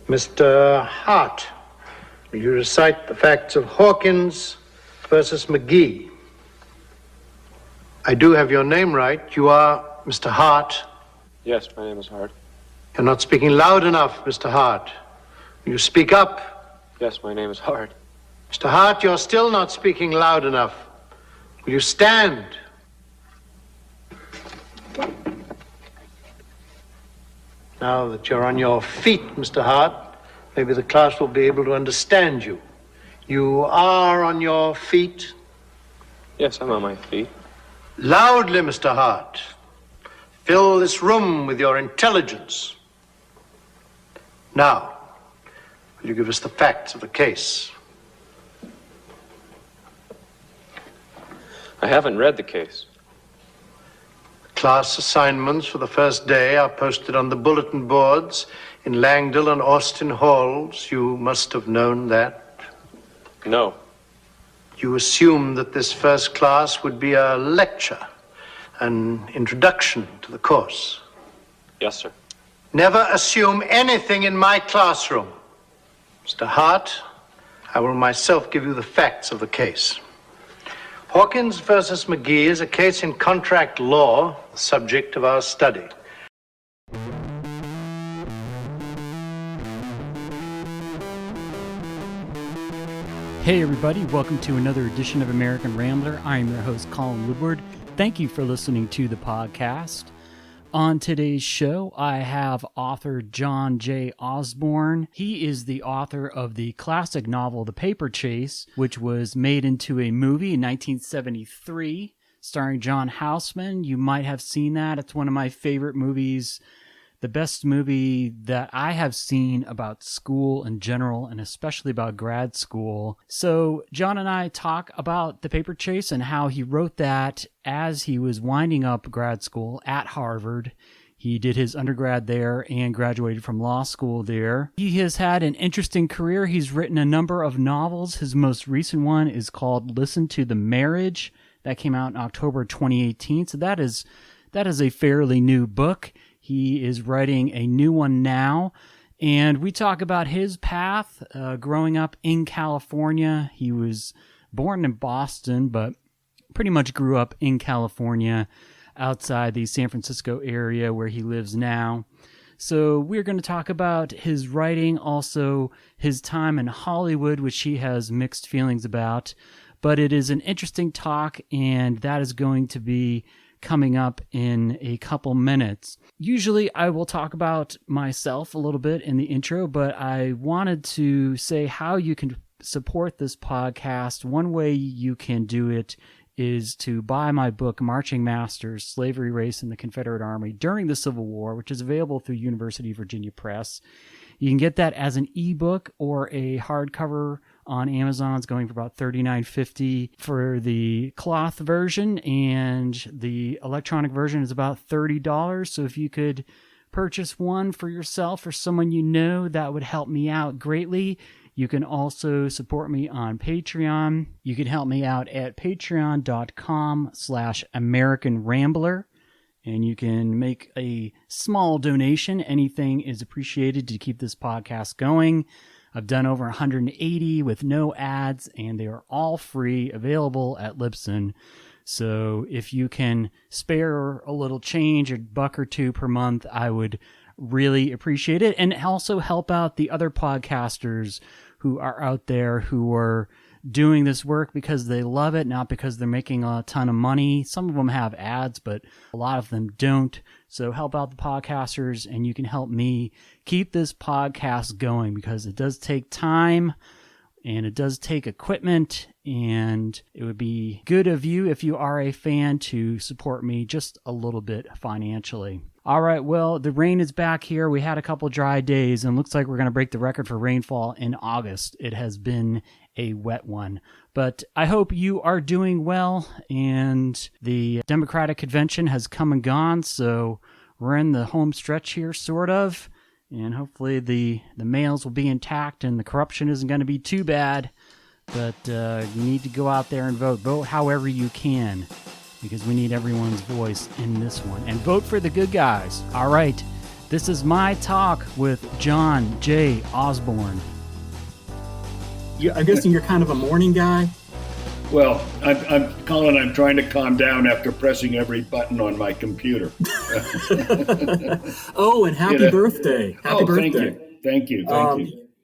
Mr. Hart, will you recite the facts of Hawkins versus McGee? I do have your name right. You are Mr. Hart. Yes, my name is Hart. You're not speaking loud enough, Mr. Hart. Will you speak up? Yes, my name is Hart. Mr. Hart, you're still not speaking loud enough. Will you stand? Now that you're on your feet, Mr. Hart, maybe the class will be able to understand you. You are on your feet? Yes, I'm on my feet. Loudly, Mr. Hart. Fill this room with your intelligence. Now, will you give us the facts of the case? I haven't read the case. Class assignments for the first day are posted on the bulletin boards in Langdale and Austin halls. You must have known that. No. You assumed that this first class would be a lecture, an introduction to the course. Yes, sir. Never assume anything in my classroom. Mr. Hart, I will myself give you the facts of the case. Hawkins versus McGee is a case in contract law, the subject of our study. Hey everybody, welcome to another edition of American Rambler. I am your host, Colin Woodward. Thank you for listening to the podcast. On today's show, I have author John Jay Osborn. He is the author of the classic novel The Paper Chase, which was made into a movie in 1973, starring John Houseman. You might have seen that. It's one of my favorite movies, the best movie that I have seen about school in general, and especially about grad school. So John and I talk about The Paper Chase and how he wrote that as he was winding up grad school at Harvard. He did his undergrad there and graduated from law school there. He has had an interesting career. He's written a number of novels. His most recent one is called Listen to the Marriage. That came out in October 2018. So that is a fairly new book. He is writing a new one now, and we talk about his path growing up in California. He was born in Boston, but pretty much grew up in California outside the San Francisco area where he lives now. So we're going to talk about his writing, also his time in Hollywood, which he has mixed feelings about. But it is an interesting talk, and that is going to be coming up in a couple minutes. Usually I will talk about myself a little bit in the intro, but I wanted to say how you can support this podcast. One way you can do it is to buy my book, Marching Masters, Slavery, Race, and the Confederate Army During the Civil War, which is available through University of Virginia Press. You can get that as an ebook or a hardcover on Amazon. It's going for about $39.50 for the cloth version, and the electronic version is about $30. So if you could purchase one for yourself or someone you know, that would help me out greatly. You can also support me on Patreon. You can help me out at patreon.com/American Rambler. And you can make a small donation. Anything is appreciated to keep this podcast going. I've done over 180 with no ads, and they are all free, available at Libsyn. So if you can spare a little change, a buck or two per month, I would really appreciate it. And also help out the other podcasters who are out there who are doing this work because they love it, not because they're making a ton of money. Some of them have ads, but a lot of them don't. So help out the podcasters, and you can help me keep this podcast going, because it does take time and it does take equipment, and it would be good of you, if you are a fan, to support me just a little bit financially. All right, well, the rain is back here. We had a couple dry days, and looks like we're going to break the record for rainfall in August. It has been a wet one. But I hope you are doing well, and the Democratic convention has come and gone, so we're in the home stretch here, sort of, and hopefully the mails will be intact and the corruption isn't going to be too bad. But you need to go out there and vote. Vote however you can, because we need everyone's voice in this one. And vote for the good guys. All right, This is my talk with John Jay Osborn. I'm guessing you're kind of a morning guy? Well, I'm Colin. I'm trying to calm down after pressing every button on my computer. Oh, and happy birthday. Happy birthday. Thank you.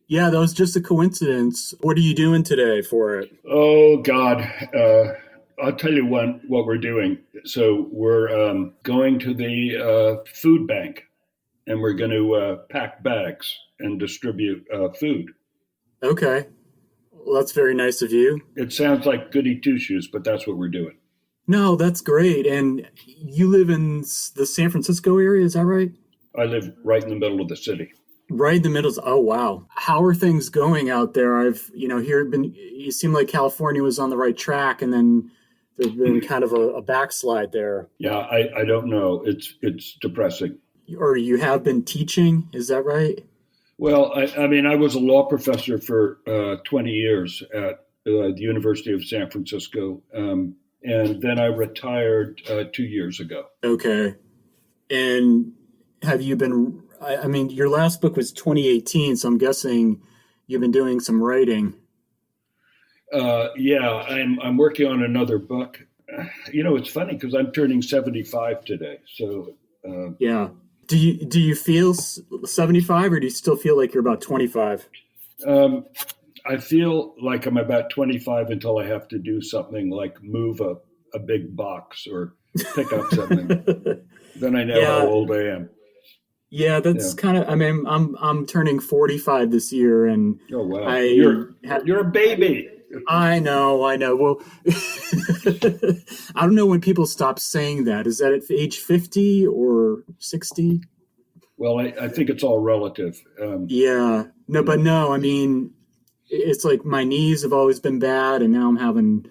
Yeah, that was just a coincidence. What are you doing today for it? Oh, God. I'll tell you what we're doing. So we're going to the food bank, and we're going to pack bags and distribute food. Okay. Well, that's very nice of you. It sounds like goody two-shoes, but that's what we're doing. No, that's great. And you live in the San Francisco area, is that right? I live right in the middle of the city. Right in the middle. Oh, wow. How are things going out there? You seem like California was on the right track, and then there's been kind of a backslide there. Yeah, I don't know. It's depressing. Or you have been teaching, is that right? Well, I was a law professor for 20 years at the University of San Francisco, and then I retired 2 years ago. Okay. And have you been, your last book was 2018, so I'm guessing you've been doing some writing. Yeah, I'm working on another book. It's funny because I'm turning 75 today, so... Yeah. Do you feel 75, or do you still feel like you're about 25? I feel like I'm about 25 until I have to do something like move a big box or pick up something. Then I know how old I am. Yeah, that's kind of. I'm turning 45 this year, and oh wow, you're a baby. I know. Well, I don't know when people stop saying that. Is that at age 50 or 60? Well, I think it's all relative. Yeah. No, it's like my knees have always been bad, and now I'm having,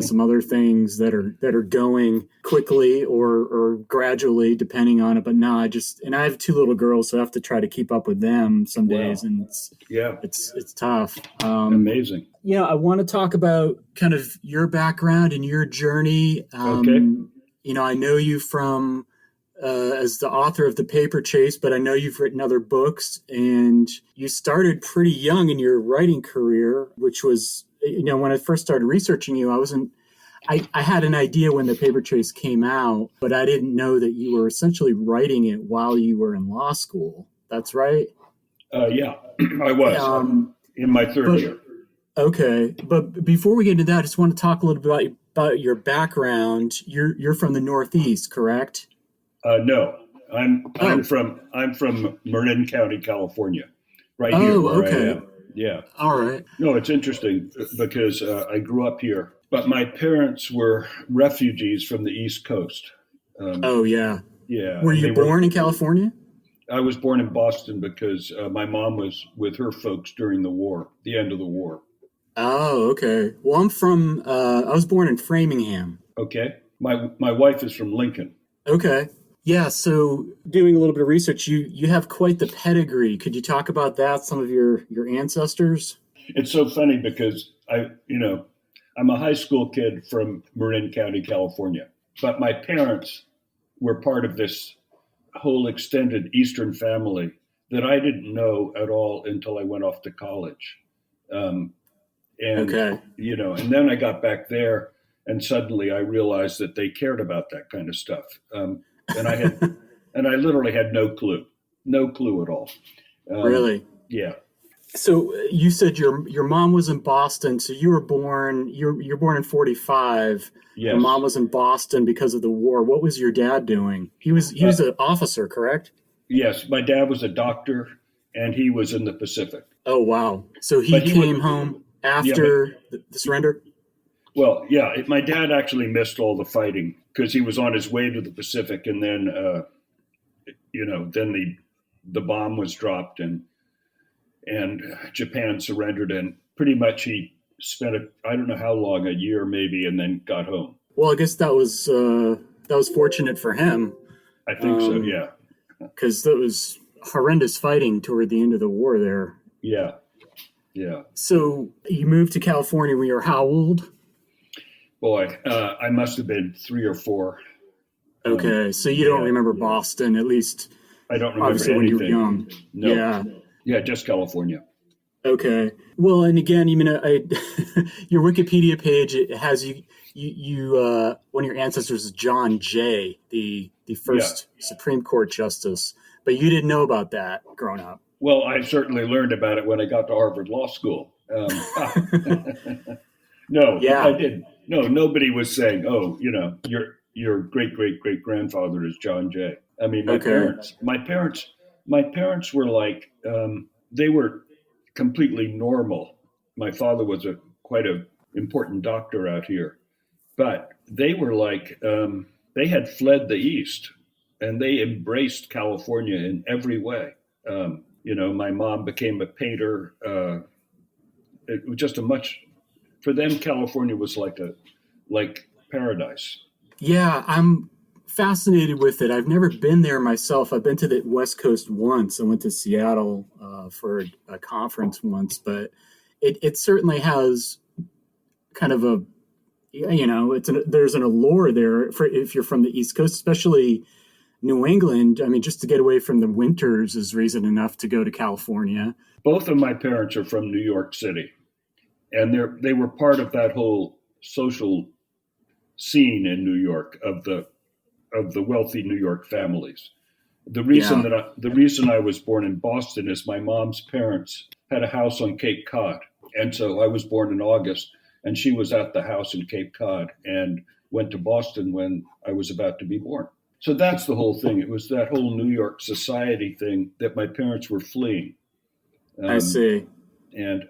some other things that are going quickly or gradually, depending on it. But no, I have 2 little girls, so I have to try to keep up with them some days, and it's tough. Amazing. Yeah, I want to talk about kind of your background and your journey. Okay. I know you from as the author of The Paper Chase, but I know you've written other books, and you started pretty young in your writing career, which was, when I first started researching you, I had an idea when The Paper Chase came out, but I didn't know that you were essentially writing it while you were in law school. That's right? Yeah, I was in my third year. Okay, but before we get into that, I just want to talk a little bit about your background. You're from the Northeast, correct? No, I'm from Marin County, California, right here where I am. Yeah. All right. No, it's interesting because I grew up here, but my parents were refugees from the East Coast. Yeah. Yeah. Were you born in California? I was born in Boston because my mom was with her folks during the end of the war. Oh, okay. Well, I was born in Framingham. Okay. My wife is from Lincoln. Okay. Yeah. So doing a little bit of research, you have quite the pedigree. Could you talk about that? Some of your ancestors? It's so funny because I'm a high school kid from Marin County, California, but my parents were part of this whole extended Eastern family that I didn't know at all until I went off to college. And then I got back there, and suddenly I realized that they cared about that kind of stuff. And I literally had no clue at all. Really? Yeah. So you said your mom was in Boston. So you were born. You're born in 1945. Yes. Your mom was in Boston because of the war. What was your dad doing? He was an officer, correct? Yes, my dad was a doctor, and he was in the Pacific. Oh wow! So he came home after the surrender? Well, yeah. My dad actually missed all the fighting because he was on his way to the Pacific, and then, then the bomb was dropped, and Japan surrendered, and pretty much he spent I don't know how long, a year maybe, and then got home. Well, I guess that was fortunate for him. I think so. Yeah. Because that was horrendous fighting toward the end of the war there. Yeah. Yeah. So you moved to California when you were how old? Boy, I must have been 3 or 4. Okay, so you don't remember Boston, at least I don't remember obviously anything. when you were young. No. Yeah. Yeah, just California. Okay. Well, and again, you mean, your Wikipedia page, it has one of your ancestors is John Jay, the first Supreme Court justice, but you didn't know about that growing up. Well, I certainly learned about it when I got to Harvard Law School. No, Yeah. I didn't. No, nobody was saying, "Oh, your great great great grandfather is John Jay." I mean, my parents were like, they were completely normal. My father was quite a important doctor out here, but they were like, they had fled the East, and they embraced California in every way. My mom became a painter. It was just for them, California was like paradise. Yeah, I'm fascinated with it. I've never been there myself. I've been to the West Coast once. I went to Seattle for a conference once, but it certainly has kind of there's an allure there if you're from the East Coast, especially New England. I mean, just to get away from the winters is reason enough to go to California. Both of my parents are from New York City, and they were part of that whole social scene in New York of the wealthy New York families. The reason I was born in Boston is my mom's parents had a house on Cape Cod, and so I was born in August, and she was at the house in Cape Cod and went to Boston when I was about to be born. So that's the whole thing. It was that whole New York society thing that my parents were fleeing. I see. And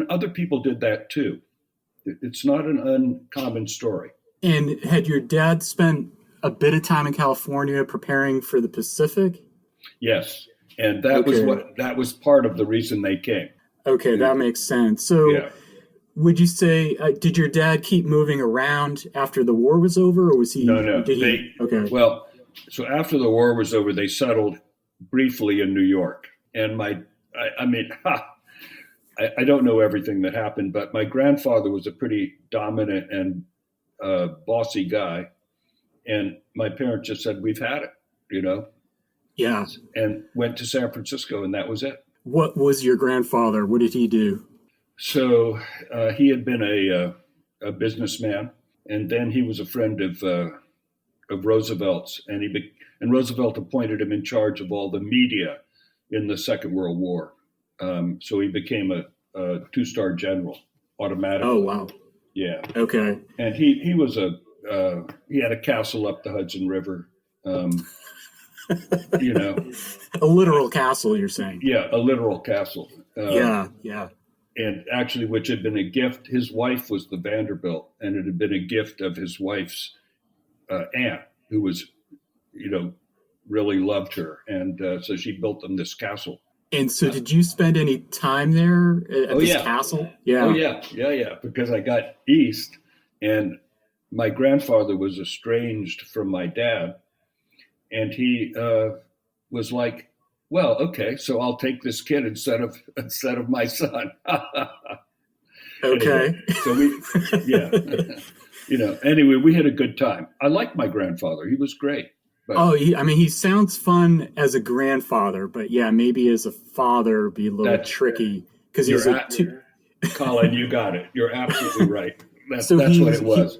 other people did that too. It's not an uncommon story. And had your dad spent a bit of time in California preparing for the Pacific? Yes. And that was part of the reason they came. Okay, that makes sense. So would you say, did your dad keep moving around after the war was over, or was he? No. Okay. Well, so after the war was over, they settled briefly in New York. And I don't know everything that happened, but my grandfather was a pretty dominant and bossy guy. And my parents just said, we've had it, Yeah. And went to San Francisco, and that was it. What was your grandfather? What did he do? So he had been a businessman, and then he was a friend of Roosevelt's, and Roosevelt appointed him in charge of all the media in the Second World War. So he became a two-star general automatically. Oh, wow. Yeah. Okay. And he was he had a castle up the Hudson River. A literal castle, you're saying? Yeah, a literal castle. Yeah. And actually, which had been a gift. His wife was the Vanderbilt, and it had been a gift of his wife's aunt, who was, really loved her. And so she built them this castle. And so did you spend any time there at this castle? Yeah. Oh, yeah. Because I got east, and my grandfather was estranged from my dad. And he was like, well, okay, so I'll take this kid instead of my son. Okay. Anyway, so anyway, we had a good time. I liked my grandfather. He was great. But, he sounds fun as a grandfather, but yeah, maybe as a father be a little tricky because he's Colin, you got it. You're absolutely right. That's what it was.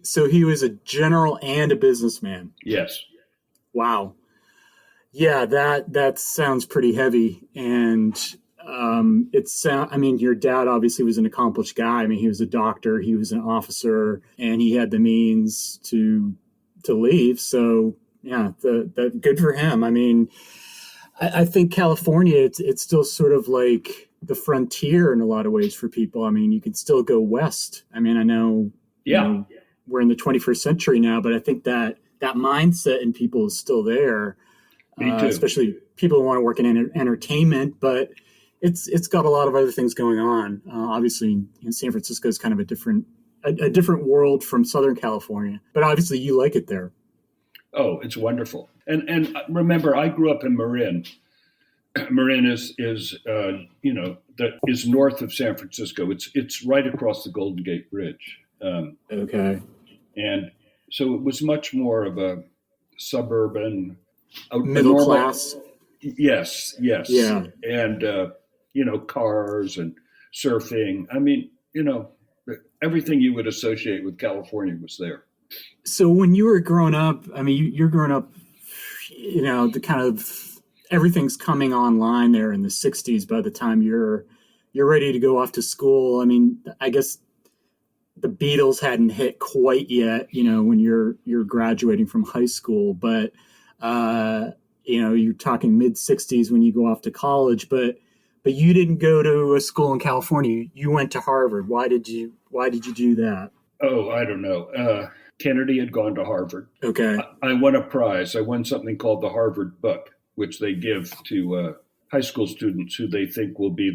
So he was a general and a businessman. Yes. Wow. Yeah, that sounds pretty heavy. And your dad obviously was an accomplished guy. I mean, he was a doctor, he was an officer, and he had the means to leave. So yeah, that good for him. I mean, I think California, it's still sort of like the frontier in a lot of ways for people. I mean, you can still go west. I mean, I know, we're in the 21st century now, but I think that mindset in people is still there. Me too. Especially people who want to work in entertainment, but it's got a lot of other things going on. Obviously, San Francisco is kind of a different world from Southern California, but obviously you like it there. Oh, it's wonderful. And remember, I grew up in Marin. Marin is that is north of San Francisco. It's right across the Golden Gate Bridge. Okay. And so it was much more of a suburban, a Middle normal, class. Yes. Yeah. And, cars and surfing. I mean, everything you would associate with California was there. So when you were growing up, I mean, you're growing up, the kind of everything's coming online there in the 60s by the time you're ready to go off to school. I mean, I guess the Beatles hadn't hit quite yet, when you're graduating from high school, but you're talking mid 60s when you go off to college, but you didn't go to a school in California. You went to Harvard. Why did you do that? Oh, I don't know. Kennedy had gone to Harvard. Okay. I won a prize. I won something called the Harvard Book, which they give to high school students who they think will be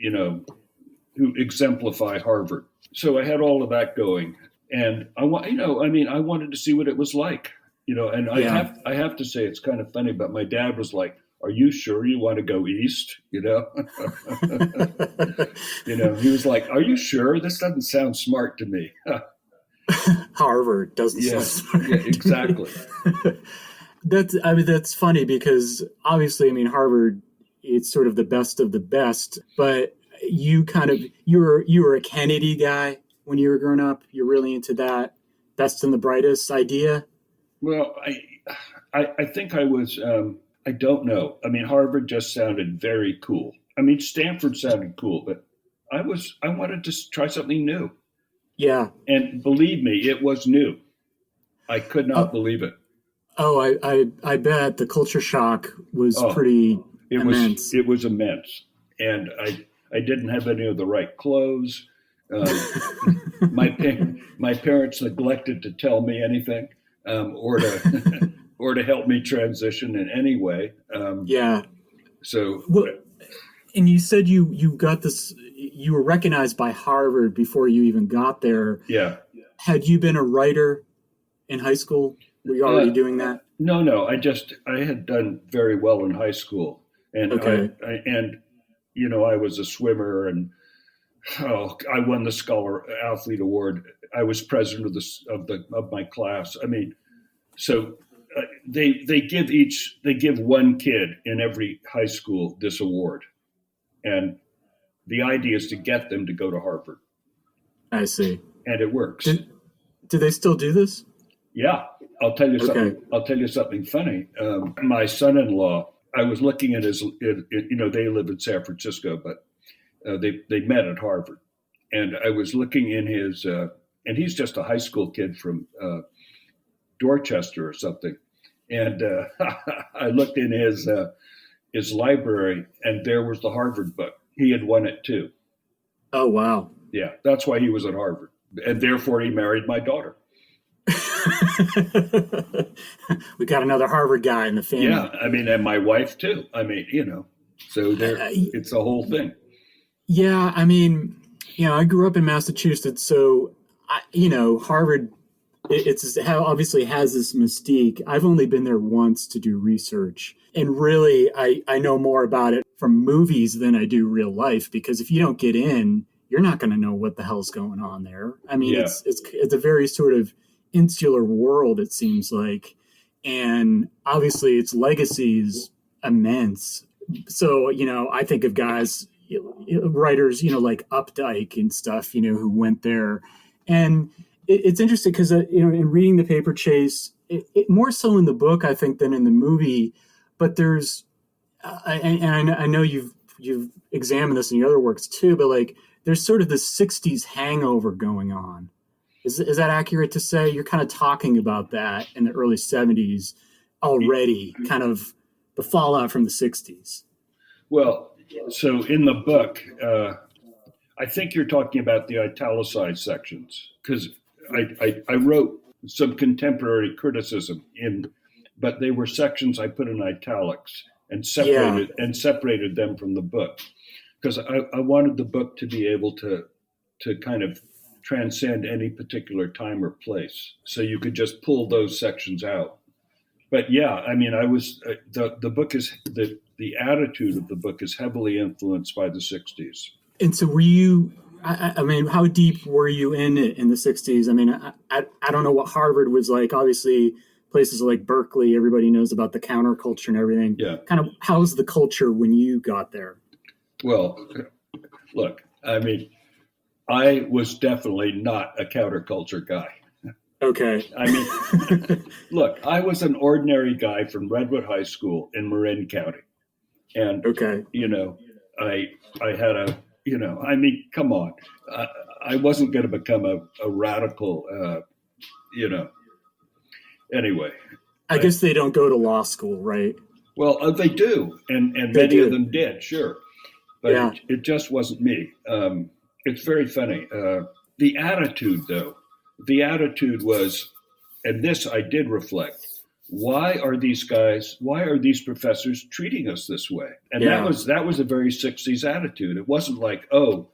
who exemplify Harvard. So I had all of that going, and I wanted to see what it was like, And Yeah. I have to say it's kind of funny, but my dad was like, "Are you sure you want to go east?" He was like, "Are you sure? This doesn't sound smart to me." Harvard doesn't sound smart. Yeah, exactly. That's funny because obviously, I mean, Harvard, it's sort of the best of the best, but you were a Kennedy guy when you were growing up. You're really into that best and the brightest idea. Well, I think I was, I don't know. I mean, Harvard just sounded very cool. I mean, Stanford sounded cool, but I wanted to try something new. Yeah. And believe me, it was new. I could not believe it. Oh, I bet the culture shock was pretty immense. It was immense. And I didn't have any of the right clothes. My parents neglected to tell me anything, or to help me transition in any way. Yeah. So. And you said you got this. You were recognized by Harvard before you even got there. Yeah. Had you been a writer in high school? Were you already doing that? No. I had done very well in high school, and okay. I was a swimmer, and I won the Scholar Athlete Award. I was president of my class. I mean, so they give one kid in every high school this award, and the idea is to get them to go to Harvard. I see. And it works. Do they still do this? Yeah. I'll tell you something. Okay. I'll tell you something funny. My son-in-law, I was looking at his, they live in San Francisco, but they met at Harvard. And I was looking in his, and he's just a high school kid from Dorchester or something. And I looked in his library, and there was the Harvard book. He had won it too. Oh, wow. Yeah, that's why he was at Harvard. And therefore he married my daughter. We got another Harvard guy in the family. Yeah, I mean, and my wife too. I mean, so it's a whole thing. Yeah, I mean, I grew up in Massachusetts, so Harvard, obviously has this mystique. I've only been there once to do research, and really, I know more about it from movies than I do real life. Because if you don't get in, you're not going to know what the hell's going on there. I mean, Yeah. it's a very sort of insular world, it seems like, and obviously its legacy is immense. So I think of guys, writers, like Updike and stuff, who went there, and it's interesting because in reading the paper chase, it more so in the book, I think, than in the movie. But there's, and I know you've examined this in your other works too, but like there's sort of this 60s hangover going on. Is that accurate to say? You're kind of talking about that in the early 70s already, kind of the fallout from the 60s. Well, so in the book, I think you're talking about the italicized sections, because I wrote some contemporary criticism but they were sections I put in italics and separated them from the book, because I wanted the book to be able to kind of transcend any particular time or place. So you could just pull those sections out. But yeah, I mean, I was the book is the attitude of the book is heavily influenced by the 60s. And so were you? I mean, how deep were you in it in the 60s? I mean, I don't know what Harvard was like. Obviously, places like Berkeley, everybody knows about the counterculture and everything. Yeah. Kind of how's the culture when you got there? Well, look, I mean, I was definitely not a counterculture guy. Okay. I mean, look, I was an ordinary guy from Redwood High School in Marin County. And, Okay. I had I mean, come on. I wasn't going to become a radical, Anyway. I guess they don't go to law school, right? Well, they do. And They many do. of them did, sure. But Yeah. it just wasn't me. It's very funny. The attitude was, and this I did reflect, why are these professors treating us this way? And Yeah. that was a very 60s attitude. It wasn't like, oh,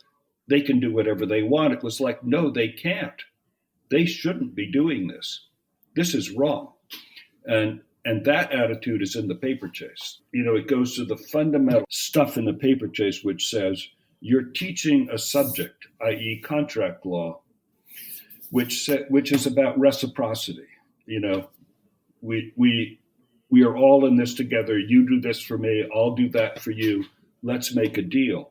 they can do whatever they want. It was like, no, they can't. They shouldn't be doing this. This is wrong. And that attitude is in the paper chase. It goes to the fundamental stuff in the paper chase, which says you're teaching a subject, i.e. contract law, which is about reciprocity. We are all in this together. You do this for me. I'll do that for you. Let's make a deal.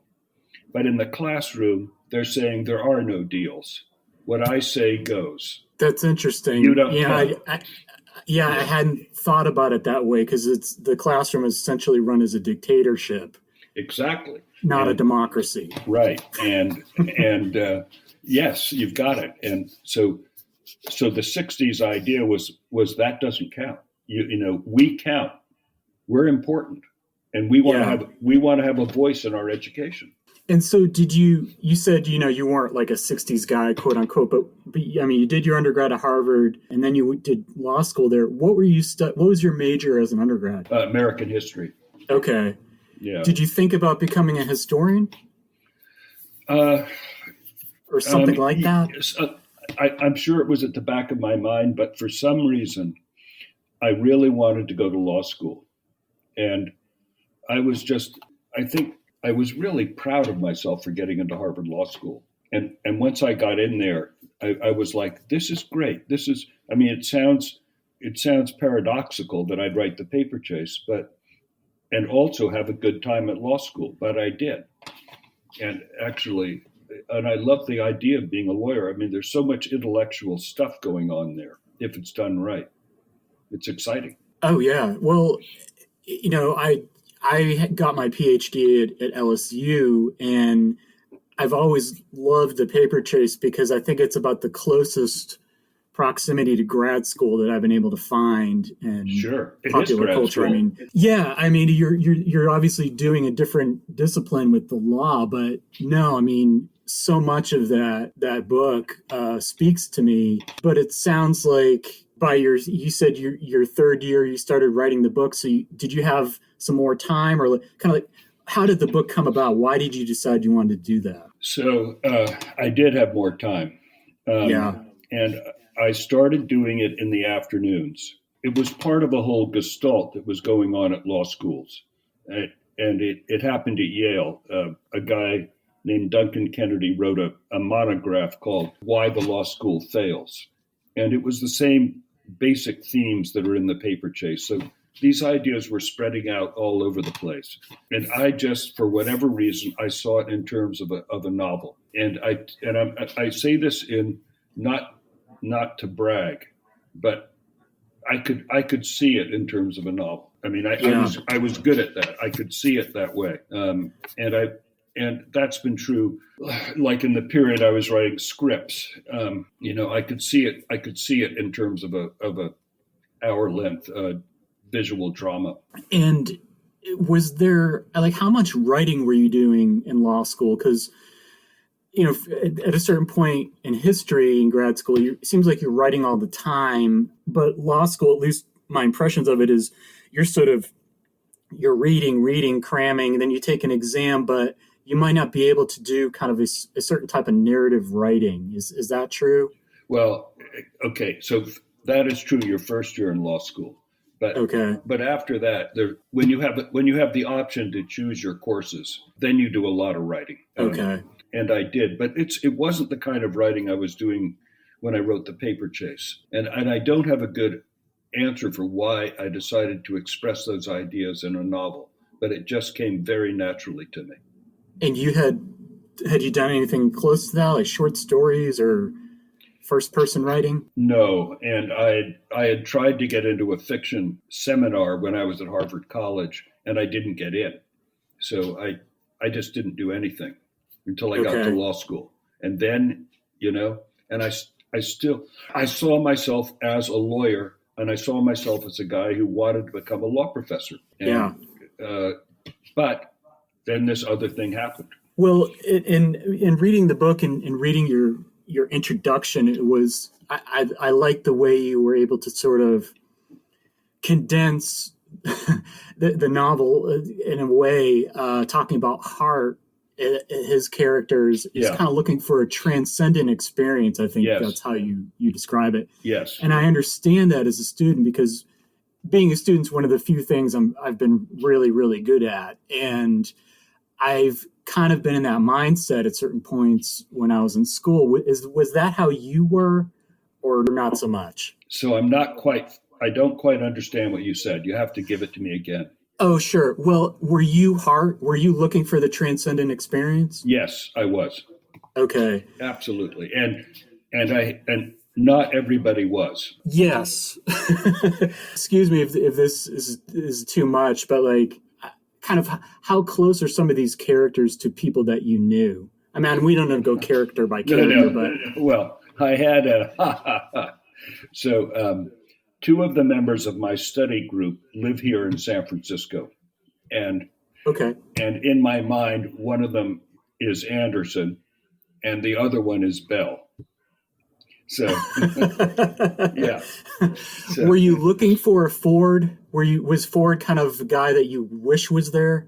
But in the classroom, they're saying there are no deals. What I say goes. That's interesting. You don't. I hadn't thought about it that way because the classroom is essentially run as a dictatorship. Exactly. Not a democracy. Right. And yes, you've got it. And so the 60s idea was that doesn't count. We count. We're important. And we want to have a voice in our education. And so you said, you weren't like a 60s guy, quote unquote, but I mean, you did your undergrad at Harvard and then you did law school there. What was your major as an undergrad? American history. Okay. Yeah. Did you think about becoming a historian? Or something like that? Yes, I'm sure it was at the back of my mind, but for some reason, I really wanted to go to law school. And I think I was really proud of myself for getting into Harvard Law School. And once I got in there, I was like, this is great. It sounds paradoxical that I'd write the paper chase, and also have a good time at law school, but I did. And actually, I love the idea of being a lawyer. I mean, there's so much intellectual stuff going on there if it's done right. It's exciting. Oh, yeah. Well, I got my PhD at LSU, and I've always loved the paper chase because I think it's about the closest proximity to grad school that I've been able to find in popular culture. School. I mean, you're obviously doing a different discipline with the law, but no, I mean, so much of that book speaks to me. But it sounds like you said your third year you started writing the book. So did you have some more time, or kind of like how did the book come about? Why did you decide you wanted to do that? So I did have more time. And I started doing it in the afternoons. It was part of a whole gestalt that was going on at law schools. And it happened at Yale. A guy named Duncan Kennedy wrote a monograph called Why the Law School Fails. And it was the same basic themes that are in the paper chase. So these ideas were spreading out all over the place. And I just, for whatever reason, I saw it in terms of a novel. And I say this in not to brag, but I could see it in terms of a novel. I mean, I was good at that. I could see it that way. And that's been true. Like in the period I was writing scripts, I could see it. I could see it in terms of a hour length visual drama. And was there how much writing were you doing in law school? Because at a certain point in history in grad school, it seems like you're writing all the time. But law school, at least my impressions of it is, you're reading, cramming, and then you take an exam, but you might not be able to do kind of a certain type of narrative writing. Is that true? Well, okay, so that is true your first year in law school. But after that, when you have the option to choose your courses, then you do a lot of writing. And I did, but it wasn't the kind of writing I was doing when I wrote the paper chase. And I don't have a good answer for why I decided to express those ideas in a novel, but it just came very naturally to me. And had you done anything close to that, like short stories or first person writing? No, and I had tried to get into a fiction seminar when I was at Harvard College, and I didn't get in. So I just didn't do anything until I got to law school. And then, and I saw myself as a lawyer, and I saw myself as a guy who wanted to become a law professor. And, but then this other thing happened. Well, in reading the book and reading your introduction, it was I like the way you were able to sort of condense the novel in a way, talking about Hart, his characters is kind of looking for a transcendent experience. I think that's how you describe it. Yes. And I understand that as a student, because being a student is one of the few things I've been really, really good at. And I've kind of been in that mindset at certain points when I was in school. Was that how you were, or not so much? So I don't quite understand what you said. You have to give it to me again. Oh, sure. Well, were you Hart? Were you looking for the transcendent experience? Yes, I was. Okay. Absolutely. And not everybody was. Yes. Excuse me if this is too much, but like, kind of how close are some of these characters to people that you knew? I mean, we don't have to go character by character, but well, I had So two of the members of my study group live here in San Francisco, and in my mind, one of them is Anderson, and the other one is Bell. So, yeah. So, were you looking for a Ford? Was Ford kind of the guy that you wish was there?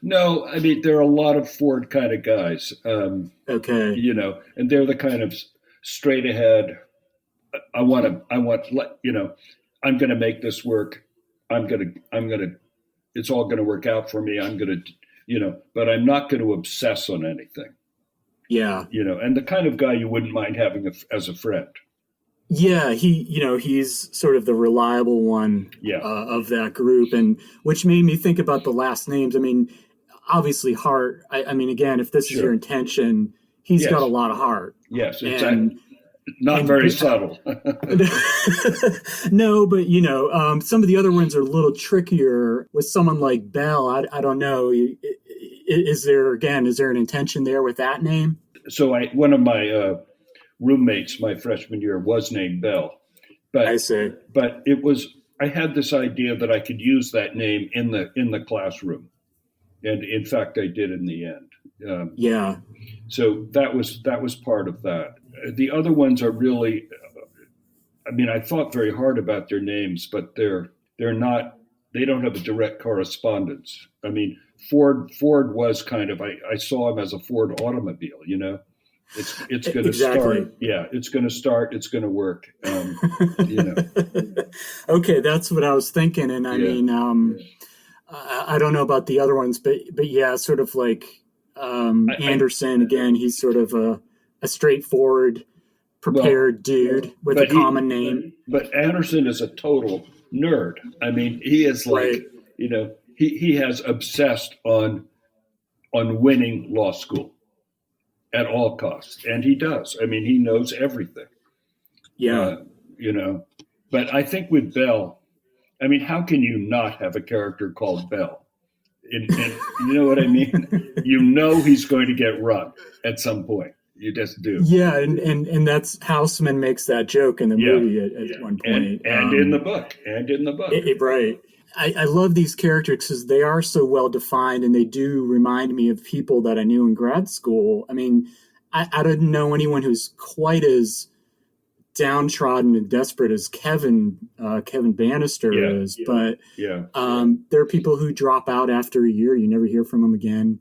No, I mean, there are a lot of Ford kind of guys. And they're the kind of straight ahead. I'm going to make this work. It's all going to work out for me. But I'm not going to obsess on anything. Yeah. And the kind of guy you wouldn't mind having as a friend. Yeah, he's sort of the reliable one of that group, and which made me think about the last names. I mean, obviously Hart. I mean, again, if this is your intention, he's got a lot of heart. Yes, exactly. Not very subtle. No, but some of the other ones are a little trickier. With someone like Bell, I don't know. Is there an intention there with that name? So one of my roommates my freshman year was named Bell, but I see. But I had this idea that I could use that name in the classroom, and in fact I did in the end. So that was part of that. The other ones are really, I mean, I thought very hard about their names, but they're not. They don't have a direct correspondence. I mean, Ford was kind of. I saw him as a Ford automobile. It's going to start. Yeah, it's going to start. It's going to work. Okay, that's what I was thinking, and I mean, I don't know about the other ones, but yeah, sort of like Anderson. Again, he's sort of a straightforward, prepared dude with a common name. But Anderson is a total nerd. I mean, he is like he has obsessed on winning law school at all costs. And he does. I mean, he knows everything. Yeah. But I think with Bell, I mean, how can you not have a character called Bell? And you know what I mean? He's going to get run at some point. You just do. Yeah. And that's Houseman makes that joke in the movie at one point. And in the book. Right. I love these characters because they are so well defined, and they do remind me of people that I knew in grad school. I mean, I didn't know anyone who's quite as downtrodden and desperate as Kevin Bannister is, but there are people who drop out after a year. You never hear from them again.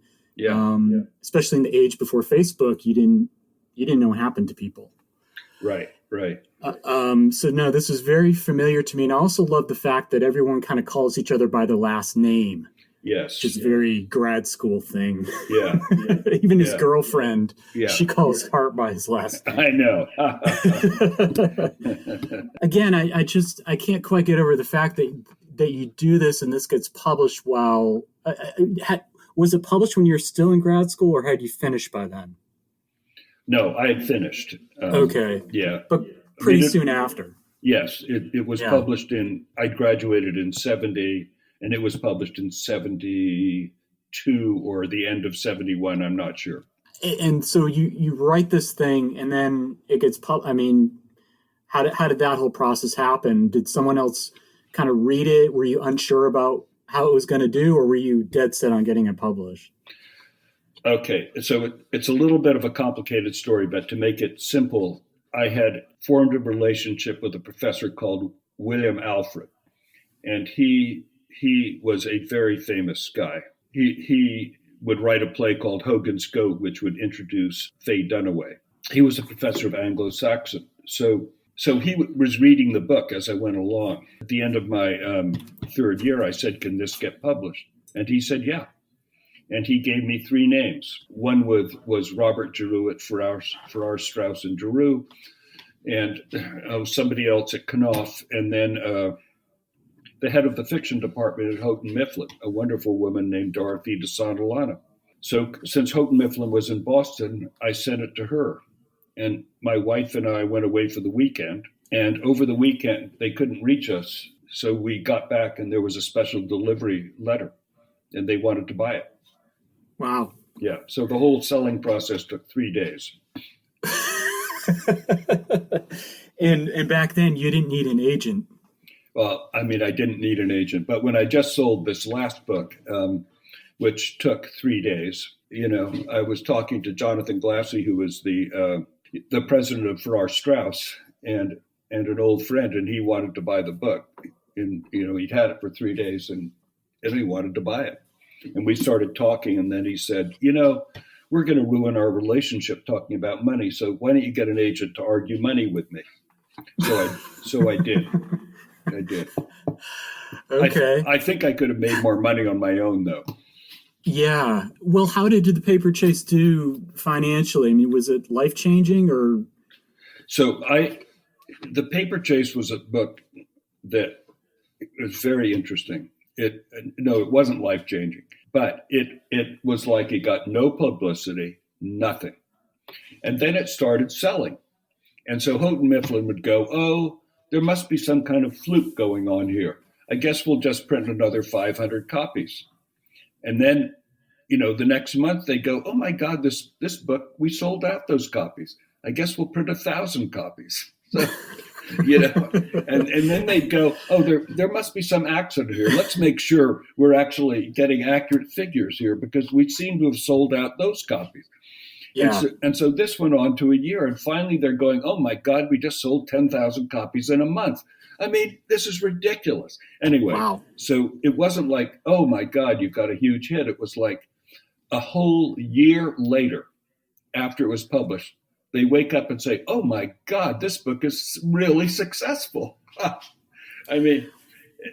Especially in the age before Facebook, you didn't know what happened to people. Right. So no, this is very familiar to me. And I also love the fact that everyone kind of calls each other by the last name. Yes. Which is a very grad school thing. Yeah. Even his girlfriend, Yeah. she calls Hart by his last name. I know. Again, I can't quite get over the fact that you do this and this gets published while was it published when you were still in grad school, or had you finished by then? No, I had finished. Okay. Yeah. But pretty soon after. Yes, it was published I graduated in 70, and it was published in 72 or the end of 71, I'm not sure. And so you write this thing, and then it gets I mean, how did that whole process happen? Did someone else kind of read it? Were you unsure about how it was going to do, or were you dead set on getting it published? Okay, so it's a little bit of a complicated story, but to make it simple, I had formed a relationship with a professor called William Alfred, and he was a very famous guy. He would write a play called Hogan's Goat, which would introduce Faye Dunaway. He was a professor of Anglo-Saxon, so he was reading the book as I went along. At the end of my third year, I said, "Can this get published?" And he said, "Yeah." And he gave me 3 names. One was Robert Giroux at Farrar, Straus and Giroux, and somebody else at Knopf, and then the head of the fiction department at Houghton Mifflin, a wonderful woman named Dorothy de Santillana. So since Houghton Mifflin was in Boston, I sent it to her. And my wife and I went away for the weekend. And over the weekend, they couldn't reach us. So we got back and there was a special delivery letter, and they wanted to buy it. Wow. Yeah. So the whole selling process took 3 days. And back then you didn't need an agent. Well, I mean, I didn't need an agent, but when I just sold this last book, which took 3 days, I was talking to Jonathan Glassy, who was the president of Farrar Straus and an old friend, and he wanted to buy the book. And, he'd had it for 3 days and he wanted to buy it. And we started talking, and then he said, we're going to ruin our relationship talking about money. So why don't you get an agent to argue money with me? So I did. I did. Okay. I think I could have made more money on my own, though. Yeah. Well, how did the paper chase do financially? I mean, was it life-changing or? So the paper chase was a book that was very interesting. It wasn't life-changing, but it was like it got no publicity, nothing. And then it started selling. And so Houghton Mifflin would go, "Oh, there must be some kind of fluke going on here. I guess we'll just print another 500 copies." And then, the next month they go, "Oh my God, this book, we sold out those copies. I guess we'll print 1,000 copies." So, and then they'd go, "Oh, there must be some accident here. Let's make sure we're actually getting accurate figures here because we seem to have sold out those copies." Yeah. And so this went on to a year, and finally they're going, "Oh my God, we just sold 10,000 copies in a month. I mean, this is ridiculous." Anyway, wow. So it wasn't like, "Oh my God, you've got a huge hit." It was like a whole year later, after it was published, they wake up and say, "Oh my God, this book is really successful." I mean,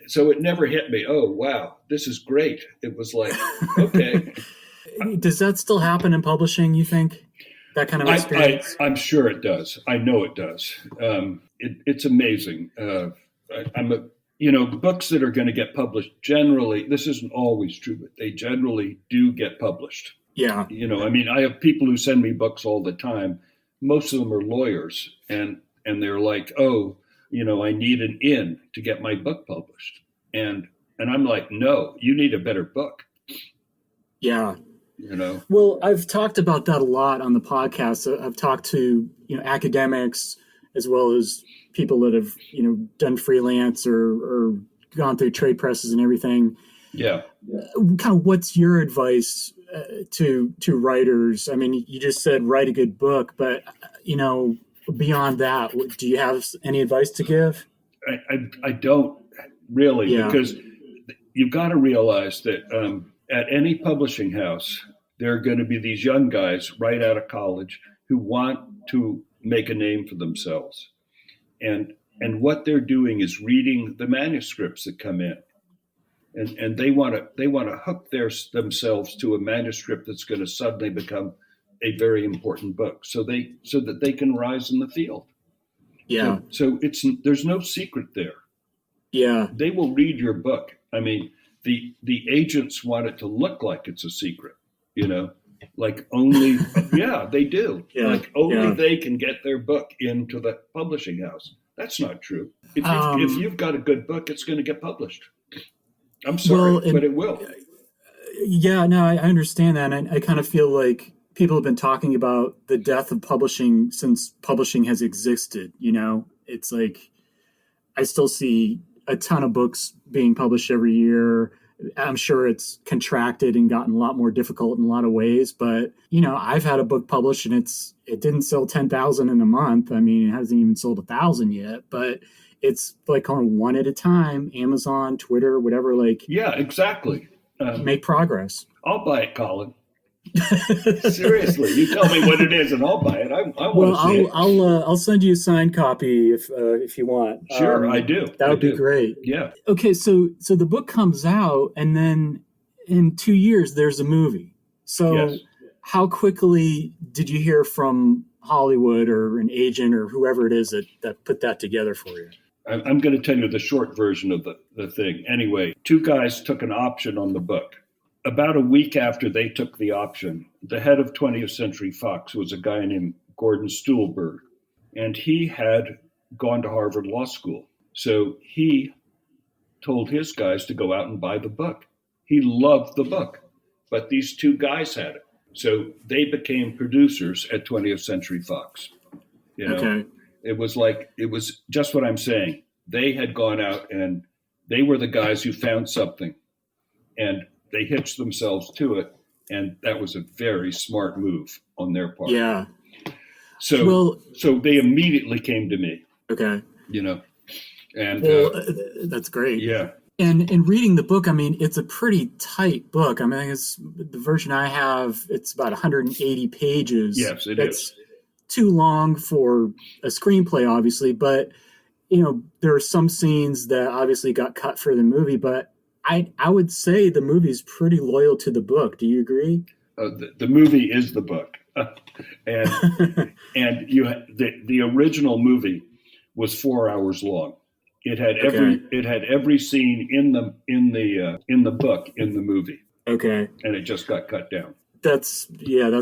so it never hit me, "Oh, wow, this is great." It was like, okay. Does that still happen in publishing, you think? That kind of experience? I'm sure it does. I know it does. It's amazing. Books that are going to get published generally, this isn't always true, but they generally do get published. Yeah. I have people who send me books all the time. Most of them are lawyers, and they're like, "Oh, I need an in to get my book published." And I'm like, "No, you need a better book." Yeah. Well, I've talked about that a lot on the podcast. I've talked to, academics as well as people that have, done freelance or gone through trade presses and everything. Yeah. Kind of what's your advice to writers? I mean, you just said write a good book, but, beyond that, do you have any advice to give? I don't really, because you've got to realize that at any publishing house, there are going to be these young guys right out of college who want to make a name for themselves. And what they're doing is reading the manuscripts that come in. and they want to hook themselves to a manuscript that's going to suddenly become a very important book, so that they can rise in the field. Yeah. So there's no secret there. Yeah. They will read your book. I mean, the agents want it to look like it's a secret, like only, yeah, they do. Yeah. Like only Yeah. they can get their book into the publishing house. That's not true. If you've got a good book, it's going to get published. I'm sorry, but it will. Yeah, no, I understand that. And I kind of feel like people have been talking about the death of publishing since publishing has existed. It's like I still see a ton of books being published every year. I'm sure it's contracted and gotten a lot more difficult in a lot of ways, but I've had a book published and it didn't sell 10,000 in a month. I mean, it hasn't even sold 1,000 yet, but it's like on one at a time, Amazon, Twitter, whatever, like. Yeah, exactly. Make progress. I'll buy it, Colin. Seriously, you tell me what it is and I'll buy it. I want to see it. I'll send you a signed copy if you want. Sure, I do. That would be great. Yeah. Okay, so the book comes out, and then in 2 years there's a movie. So yes. How quickly did you hear from Hollywood or an agent or whoever it is that put that together for you? I'm going to tell you the short version of the thing. Anyway, 2 guys took an option on the book. About a week after they took the option, the head of 20th Century Fox was a guy named Gordon Stuhlberg, and he had gone to Harvard Law School. So he told his guys to go out and buy the book. He loved the book, but these 2 guys had it. So they became producers at 20th Century Fox. Okay. It was just what I'm saying. They had gone out and they were the guys who found something, and they hitched themselves to it, and that was a very smart move on their part. Yeah. So they immediately came to me. Okay. And that's great. Yeah. And in reading the book, I mean, it's a pretty tight book. I mean, it's the version I have. It's about 180 pages. Yes, it is. Too long for a screenplay, obviously, but there are some scenes that obviously got cut for the movie, but I would say the movie's pretty loyal to the book. Do you agree? The movie is the book, and the original movie was 4 hours long. It had every scene in the book in the movie. Okay, and it just got cut down. That's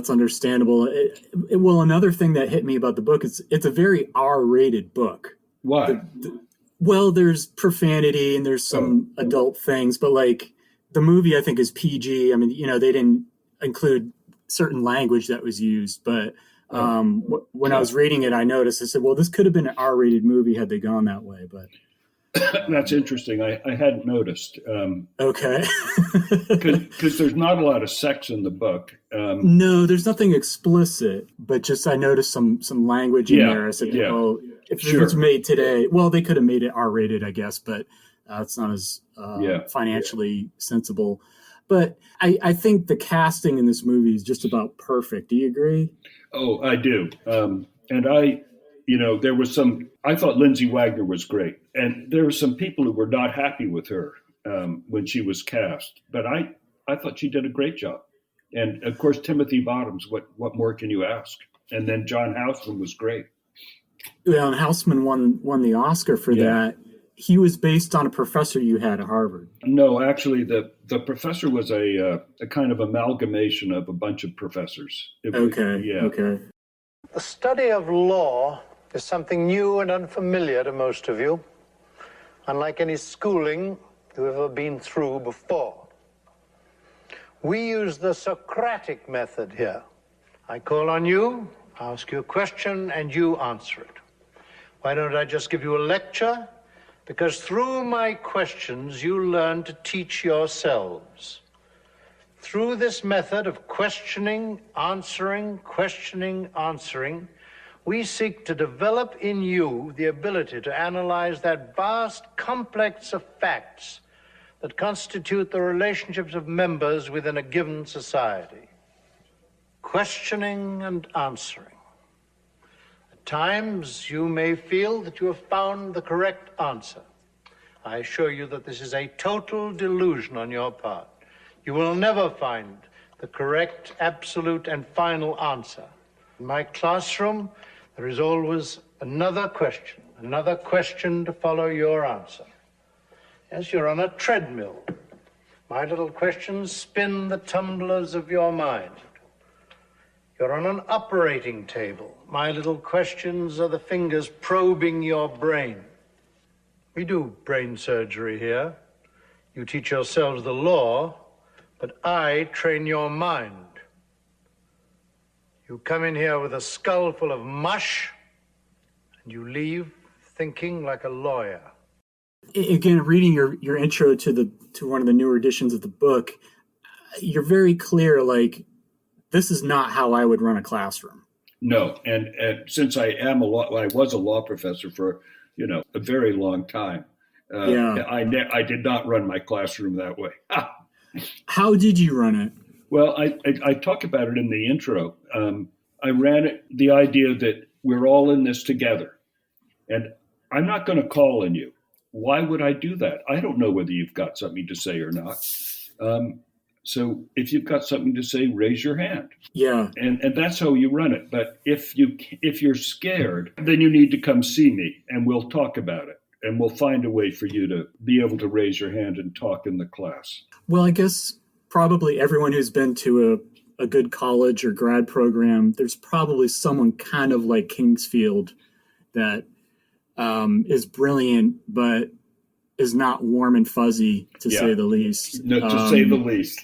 understandable. Well, another thing that hit me about the book is it's a very R-rated book. Why? Well, there's profanity and there's some adult things, but like the movie, I think, is PG. I mean, they didn't include certain language that was used, but when I was reading it, I noticed, I said, well, this could have been an R-rated movie had they gone that way, but. That's interesting. I hadn't noticed. Okay. Because there's not a lot of sex in the book. No, there's nothing explicit, but just I noticed some language in there. I said, well, if it was made today, well, they could have made it R-rated, I guess, but it's not as financially sensible. But I think the casting in this movie is just about perfect. Do you agree? Oh, I do. And there was I thought Lindsay Wagner was great. And there were some people who were not happy with her when she was cast. But I thought she did a great job. And of course, Timothy Bottoms, what more can you ask? And then John Houseman was great. Well, and Houseman won the Oscar for that. He was based on a professor you had at Harvard. No, actually, the professor was a kind of amalgamation of a bunch of professors. Okay. The study of law is something new and unfamiliar to most of you, unlike any schooling you've ever been through before. We use the Socratic method here. I call on you, ask you a question, and you answer it. Why don't I just give you a lecture? Because through my questions, you learn to teach yourselves. Through this method of questioning, answering, we seek to develop in you the ability to analyze that vast complex of facts that constitute the relationships of members within a given society. Questioning and answering. At times, you may feel that you have found the correct answer. I assure you that this is a total delusion on your part. You will never find the correct, absolute, and final answer. In my classroom, there is always another question to follow your answer. Yes, you're on a treadmill. My little questions spin the tumblers of your mind. You're on an operating table. My little questions are the fingers probing your brain. We do brain surgery here. You teach yourselves the law, but I train your mind. You come in here with a skull full of mush, and you leave thinking like a lawyer. Again, reading your intro to one of the newer editions of the book, you're very clear, like, this is not how I would run a classroom. No, and since I was a law professor for a very long time. I did not run my classroom that way. How did you run it? Well, I talk about it in the intro. I ran it, the idea that we're all in this together, and I'm not going to call on you. Why would I do that? I don't know whether you've got something to say or not. So if you've got something to say, raise your hand. Yeah. And that's how you run it. But if you're scared, then you need to come see me and we'll talk about it. And we'll find a way for you to be able to raise your hand and talk in the class. Well, I guess probably everyone who's been to a good college or grad program, there's probably someone kind of like Kingsfield that is brilliant, but is not warm and fuzzy, to say the least. No, to say the least.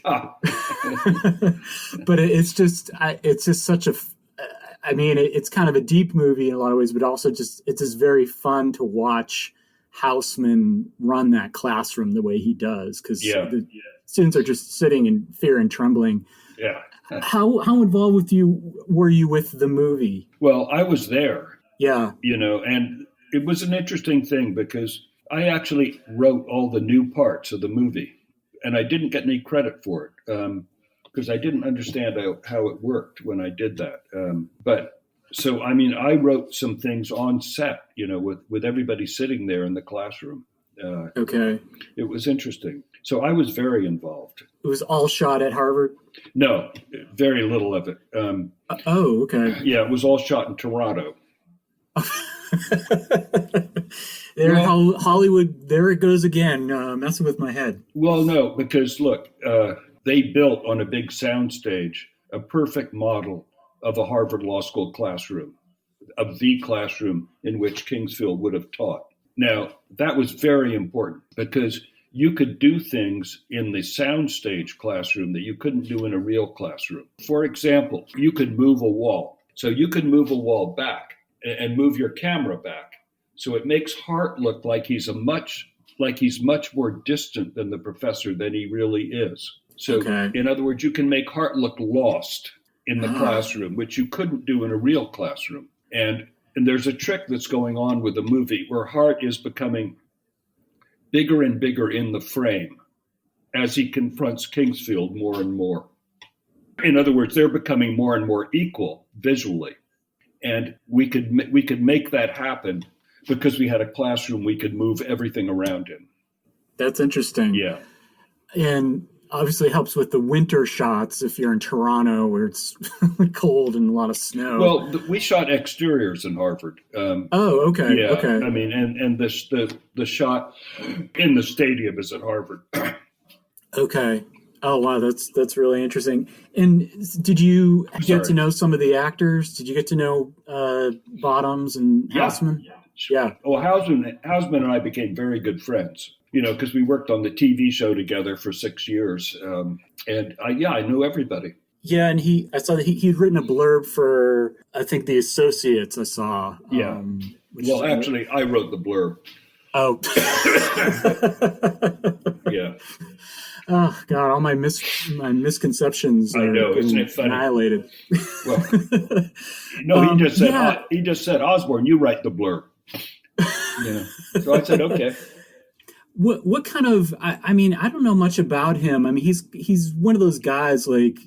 But it's just such a, I mean, it's kind of a deep movie in a lot of ways, but also it's just very fun to watch Houseman run that classroom the way he does, because the students are just sitting in fear and trembling. Yeah. How involved were you with the movie? Well, I was there. Yeah. And it was an interesting thing because I actually wrote all the new parts of the movie, and I didn't get any credit for it because I didn't understand how it worked when I did that. I wrote some things on set, with everybody sitting there in the classroom. Okay. It was interesting. So I was very involved. It was all shot at Harvard? No, very little of it. Okay. Yeah, it was all shot in Toronto. Hollywood, there it goes again, messing with my head. Well, no, because look, they built on a big soundstage a perfect model of a Harvard Law School classroom, of the classroom in which Kingsfield would have taught. Now, that was very important because you could do things in the soundstage classroom that you couldn't do in a real classroom. For example, you could move a wall. So you could move a wall back and move your camera back. So it makes Hart look like he's much more distant than the professor than he really is. So in other words, you can make Hart look lost in the classroom, which you couldn't do in a real classroom. And there's a trick that's going on with the movie where Hart is becoming bigger and bigger in the frame as he confronts Kingsfield more and more. In other words, they're becoming more and more equal visually. And we could make that happen because we had a classroom we could move everything around in. That's interesting. Yeah. And obviously helps with the winter shots if you're in Toronto where it's cold and a lot of snow. Well, we shot exteriors in Harvard. Okay. Yeah, Okay. I mean, and the shot in the stadium is at Harvard. Okay. Oh, wow. That's really interesting. And did you get to know some of the actors? Did you get to know Bottoms and Houseman? Yeah. Well, Houseman and I became very good friends, because we worked on the TV show together for 6 years. I knew everybody. Yeah, and I saw that he'd written a blurb for, I think, The Associates, I saw. Yeah. Well, actually, I wrote the blurb. Oh. Yeah. Oh, God, all my misconceptions I know, isn't it funny? Annihilated. Well, no, he just said, Osborn, you write the blurb. Yeah. So I said, okay. What kind of, I mean, I don't know much about him. I mean, he's one of those guys, like,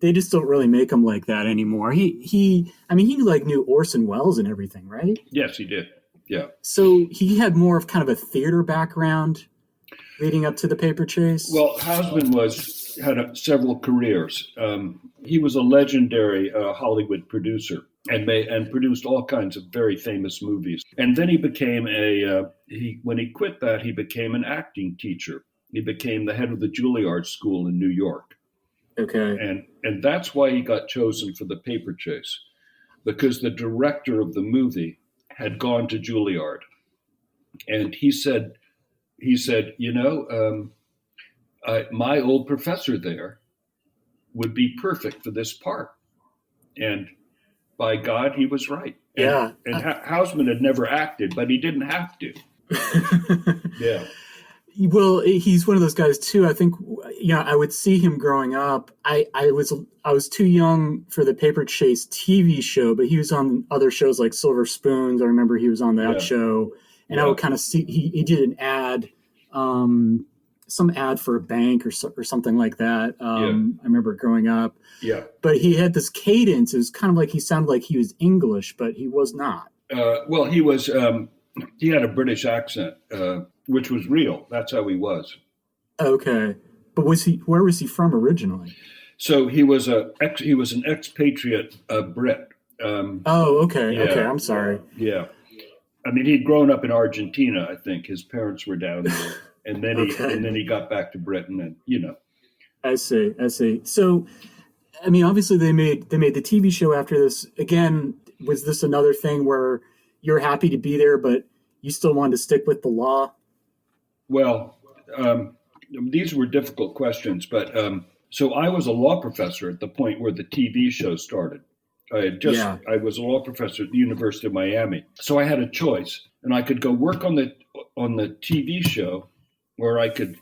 they just don't really make him like that anymore. He knew Orson Welles and everything, right? Yes, he did. Yeah. So he had more of kind of a theater background leading up to The Paper Chase? Well, Houseman had several careers. He was a legendary Hollywood producer and produced all kinds of very famous movies. And then he became when he quit that, he became an acting teacher. He became the head of the Juilliard School in New York. Okay. And that's why he got chosen for The Paper Chase, because the director of the movie had gone to Juilliard. And he said, my old professor there would be perfect for this part. And by God, he was right. Yeah. And Houseman had never acted, but he didn't have to. Yeah. Well, he's one of those guys too. I think, I would see him growing up. I was too young for the Paper Chase TV show, but he was on other shows like Silver Spoons. I remember he was on that show, and I would kind of see he did an ad, some ad for a bank or something like that. I remember growing up. Yeah. But he had this cadence. It was kind of like he sounded like he was English, but he was not. Well, he was. He had a British accent, which was real. That's how he was. Okay, but where was he from originally? So he was an expatriate Brit. Okay. Yeah, okay. I'm sorry. Yeah. I mean, he'd grown up in Argentina. I think his parents were down there, and then he got back to Britain, and I see. So, I mean, obviously they made the TV show after this. Again, was this another thing where you're happy to be there, but you still wanted to stick with the law? Well, these were difficult questions, but so I was a law professor at the point where the TV show started. I was a law professor at the University of Miami, so I had a choice, and I could go work on the TV show, or I could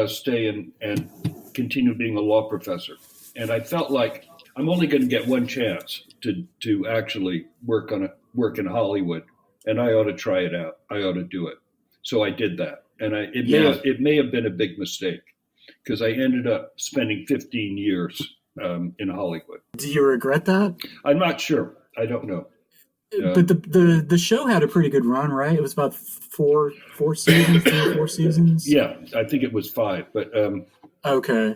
stay and continue being a law professor. And I felt like I'm only going to get one chance to actually work in Hollywood, and I ought to try it out. I ought to do it. So I did that, and it may have been a big mistake, because I ended up spending 15 years in Hollywood. Do you regret that? I'm not sure. I don't know. But the show had a pretty good run, right? It was about four seasons, 3 or 4 seasons. Yeah, I think it was 5, but okay,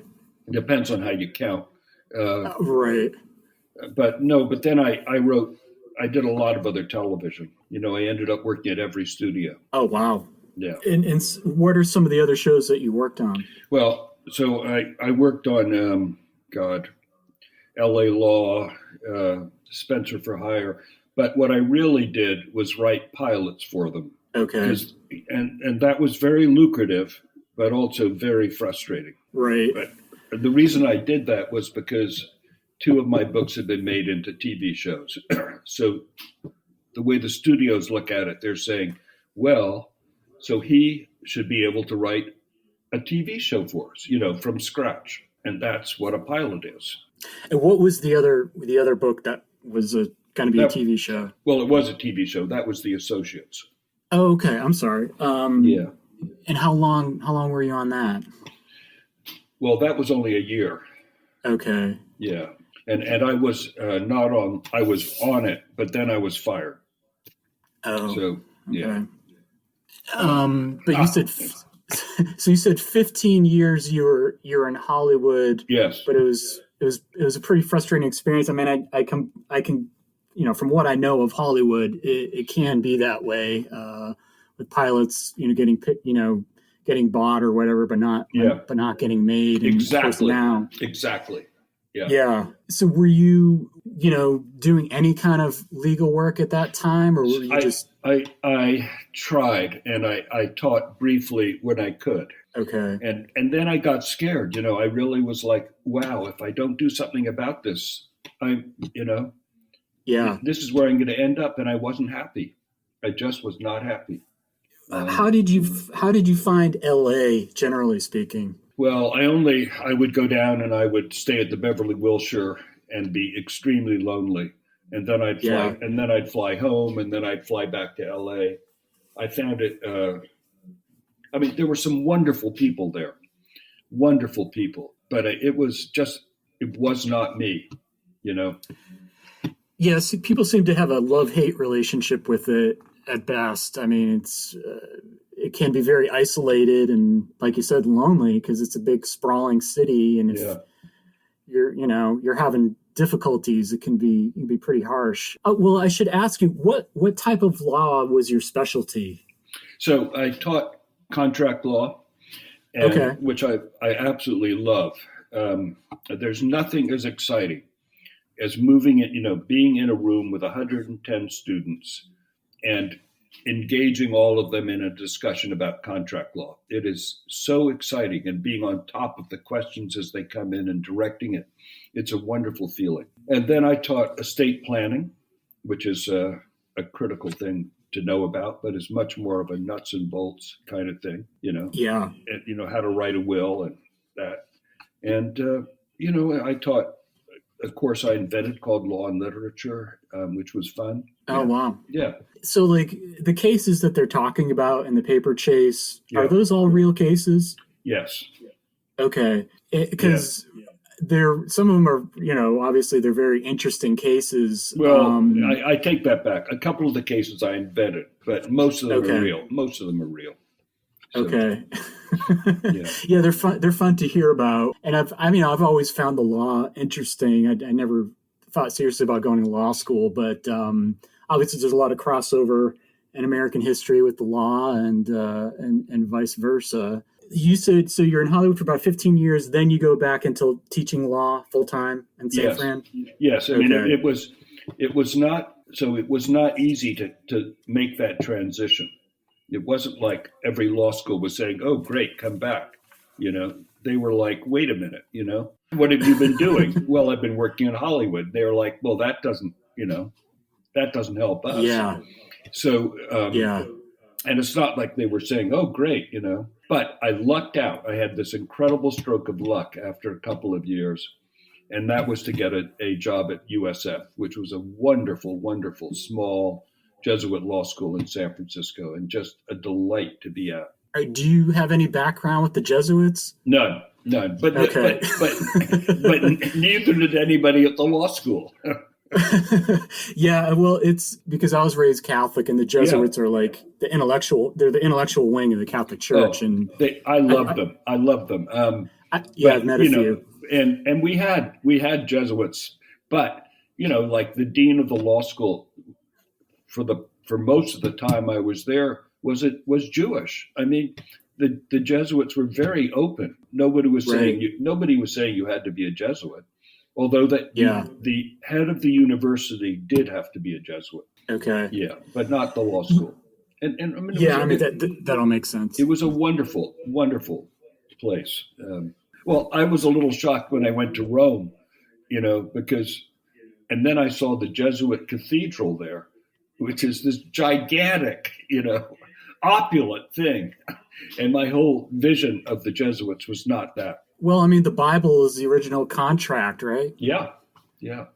depends on how you count. Right. But then I did a lot of other television. I ended up working at every studio. Oh, wow. Yeah. And what are some of the other shows that you worked on? Well, so I worked on, L.A. Law, Spencer for Hire. But what I really did was write pilots for them. Okay. And that was very lucrative, but also very frustrating. Right. But the reason I did that was because 2 of my books had been made into TV shows. So the way the studios look at it, they're saying, well, so he should be able to write a TV show for us, from scratch. And that's what a pilot is. And what was the other book that was going to be a TV show? Well, it was a TV show. That was The Associates. Oh, okay. I'm sorry. Yeah. And how long were you on that? Well, that was only a year. Okay. Yeah. And I was I was on it, but then I was fired. Oh. So, yeah. Okay. But you said, so you said 15 years you were in Hollywood. Yes. But it was a pretty frustrating experience. I mean, I can, from what I know of Hollywood, it can be that way, with pilots, getting bought or whatever, but not getting made. And exactly. Now. Exactly. Yeah. Yeah. So were you, doing any kind of legal work at that time, or were you just? I tried, and I taught briefly when I could. Okay. And then I got scared. I really was like, wow, if I don't do something about this, yeah, this is where I'm going to end up. And I wasn't happy. I just was not happy. How did you find LA, generally speaking? Well, I would go down and I would stay at the Beverly Wilshire and be extremely lonely. And then I'd fly home, and then I'd fly back to LA. I found it, there were some wonderful people there, but it was not me, Yes, people seem to have a love-hate relationship with it. at best. I mean, it can be very isolated and, like you said, lonely because it's a big sprawling city. And if you're having difficulties, it can be pretty harsh. Well, I should ask you, what type of law was your specialty? So I taught contract law, which I absolutely love. There's nothing as exciting as moving it, being in a room with 110 students and engaging all of them in a discussion about contract law. It is so exciting, and being on top of the questions as they come in and directing it. It's a wonderful feeling. And then I taught estate planning, which is a critical thing to know about, but is much more of a nuts and bolts kind of thing, Yeah. And, how to write a will and that. And, I taught a course I invented called Law and Literature, which was fun. Oh, wow. Yeah. So, like, the cases that they're talking about in the paper chase, are those all real cases? Yes. Okay. Because some of them are, obviously they're very interesting cases. Well, I take that back. A couple of the cases I invented, but most of them are real. Most of them are real. So, okay. Yeah, they're fun. They're fun to hear about. And I've always found the law interesting. I never thought seriously about going to law school, but obviously there's a lot of crossover in American history with the law and vice versa. You said, so you're in Hollywood for about 15 years, then you go back into teaching law full time in San Fran? Yes. I mean, it was not easy to make that transition. It wasn't like every law school was saying, "Oh, great, come back." They were like, "Wait a minute, what have you been doing?" "Well, I've been working in Hollywood." They were like, "Well, that doesn't help us." Yeah. So, and it's not like they were saying, "Oh, great," But I lucked out. I had this incredible stroke of luck after a couple of years, and that was to get a job at USF, which was a wonderful, wonderful small Jesuit law school in San Francisco, and just a delight to be at. Do you have any background with the Jesuits? None. But okay. but neither did anybody at the law school. Yeah, well, it's because I was raised Catholic, and the Jesuits are like they're the intellectual wing of the Catholic Church, and I love them. I love them. I've met a few, and we had Jesuits, but like the dean of the law school for most of the time I was there was Jewish. I mean, the Jesuits were very open. Nobody was saying you had to be a Jesuit, although the head of the university did have to be a Jesuit. Okay. Yeah, but not the law school. And I mean, that all makes sense. It was a wonderful, wonderful place. Well, I was a little shocked when I went to Rome, and then I saw the Jesuit cathedral there, which is this gigantic, opulent thing. And my whole vision of the Jesuits was not that. Well, I mean, the Bible is the original contract, right? Yeah. Well,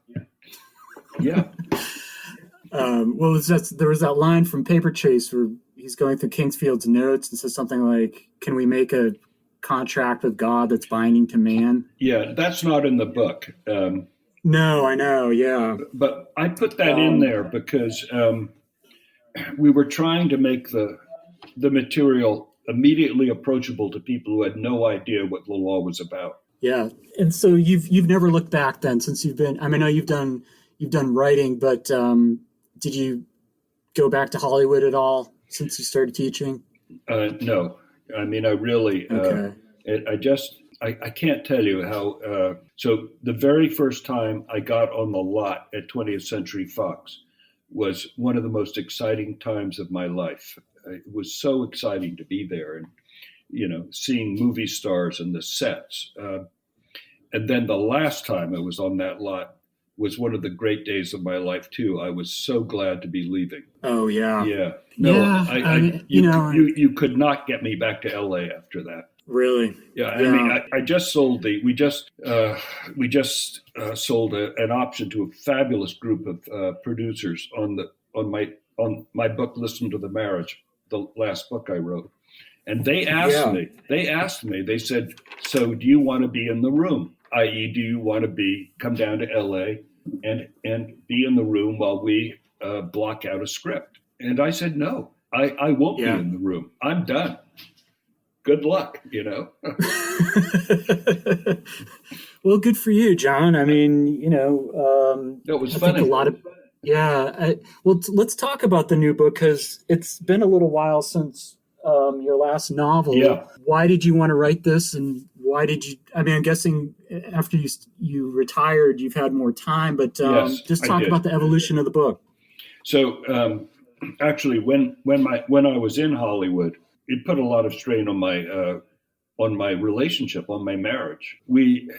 there was that line from Paper Chase where he's going through Kingsfield's notes and says something like, "Can we make a contract with God that's binding to man?" Yeah, that's not in the book. No, I know. Yeah. But I put that in there because we were trying to make the material immediately approachable to people who had no idea what the law was about. Yeah. And so you've never looked back then since you've been, I know you've done writing, but did you go back to Hollywood at all since you started teaching? No. I mean, I really, I can't tell you how, so the very first time I got on the lot at 20th Century Fox was one of the most exciting times of my life. It was so exciting to be there and, seeing movie stars and the sets. And then the last time I was on that lot was one of the great days of my life too. I was so glad to be leaving. Oh yeah. Yeah. No, you could not get me back to LA after that. Really? Yeah. I mean, I just sold we just sold an option to a fabulous group of producers on my book, Listen to the Marriage, the last book I wrote. And they asked me, they said, "So do you want to be in the room? i.e., do you want to come down to LA and be in the room while we block out a script?" And I said, no, I won't be in the room. I'm done. Good luck, you know. Well, good for you, John. I mean, It was I funny. think a lot of, let's talk about the new book, because it's been a little while since your last novel. Yeah. Why did you want to write this, and why did you? I mean, I'm guessing after you retired, you've had more time, but Yes, just I talk did. about the evolution of the book. So actually, when I was in Hollywood, it put a lot of strain on my relationship, on my marriage. We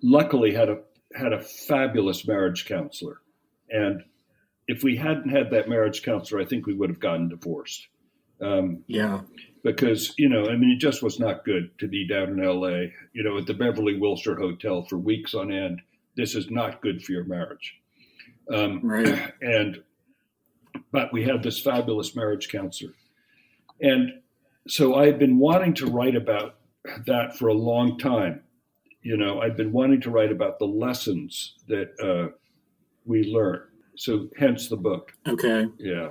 luckily had a fabulous marriage counselor, and if we hadn't had that marriage counselor, I think we would have gotten divorced. Because, it just was not good to be down in LA, at the Beverly Wilshire Hotel for weeks on end. This is not good for your marriage. Right. But we had this fabulous marriage counselor. And so I had been wanting to write about that for a long time. I'd been wanting to write about the lessons that we learned. So hence the book. Okay. Yeah.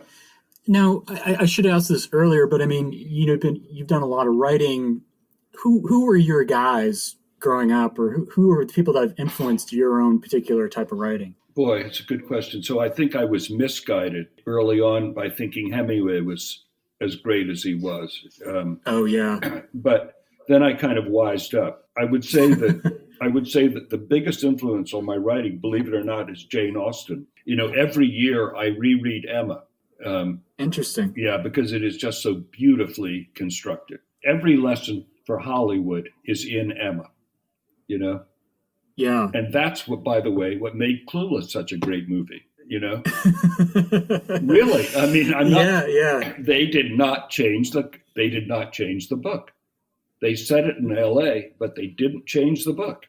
Now, I should have asked this earlier, but I mean, you've done a lot of writing. Who were your guys growing up, or who were the people that have influenced your own particular type of writing? Boy, it's a good question. So I think I was misguided early on by thinking Hemingway was as great as he was. Oh yeah. But then I kind of wised up. I would say that the biggest influence on my writing, believe it or not, is Jane Austen. Every year I reread Emma. Interesting. Yeah, because it is just so beautifully constructed. Every lesson for Hollywood is in Emma, Yeah. And that's what made Clueless such a great movie, Really. I mean, I'm not. Yeah. They did not change the book. They set it in LA, but they didn't change the book.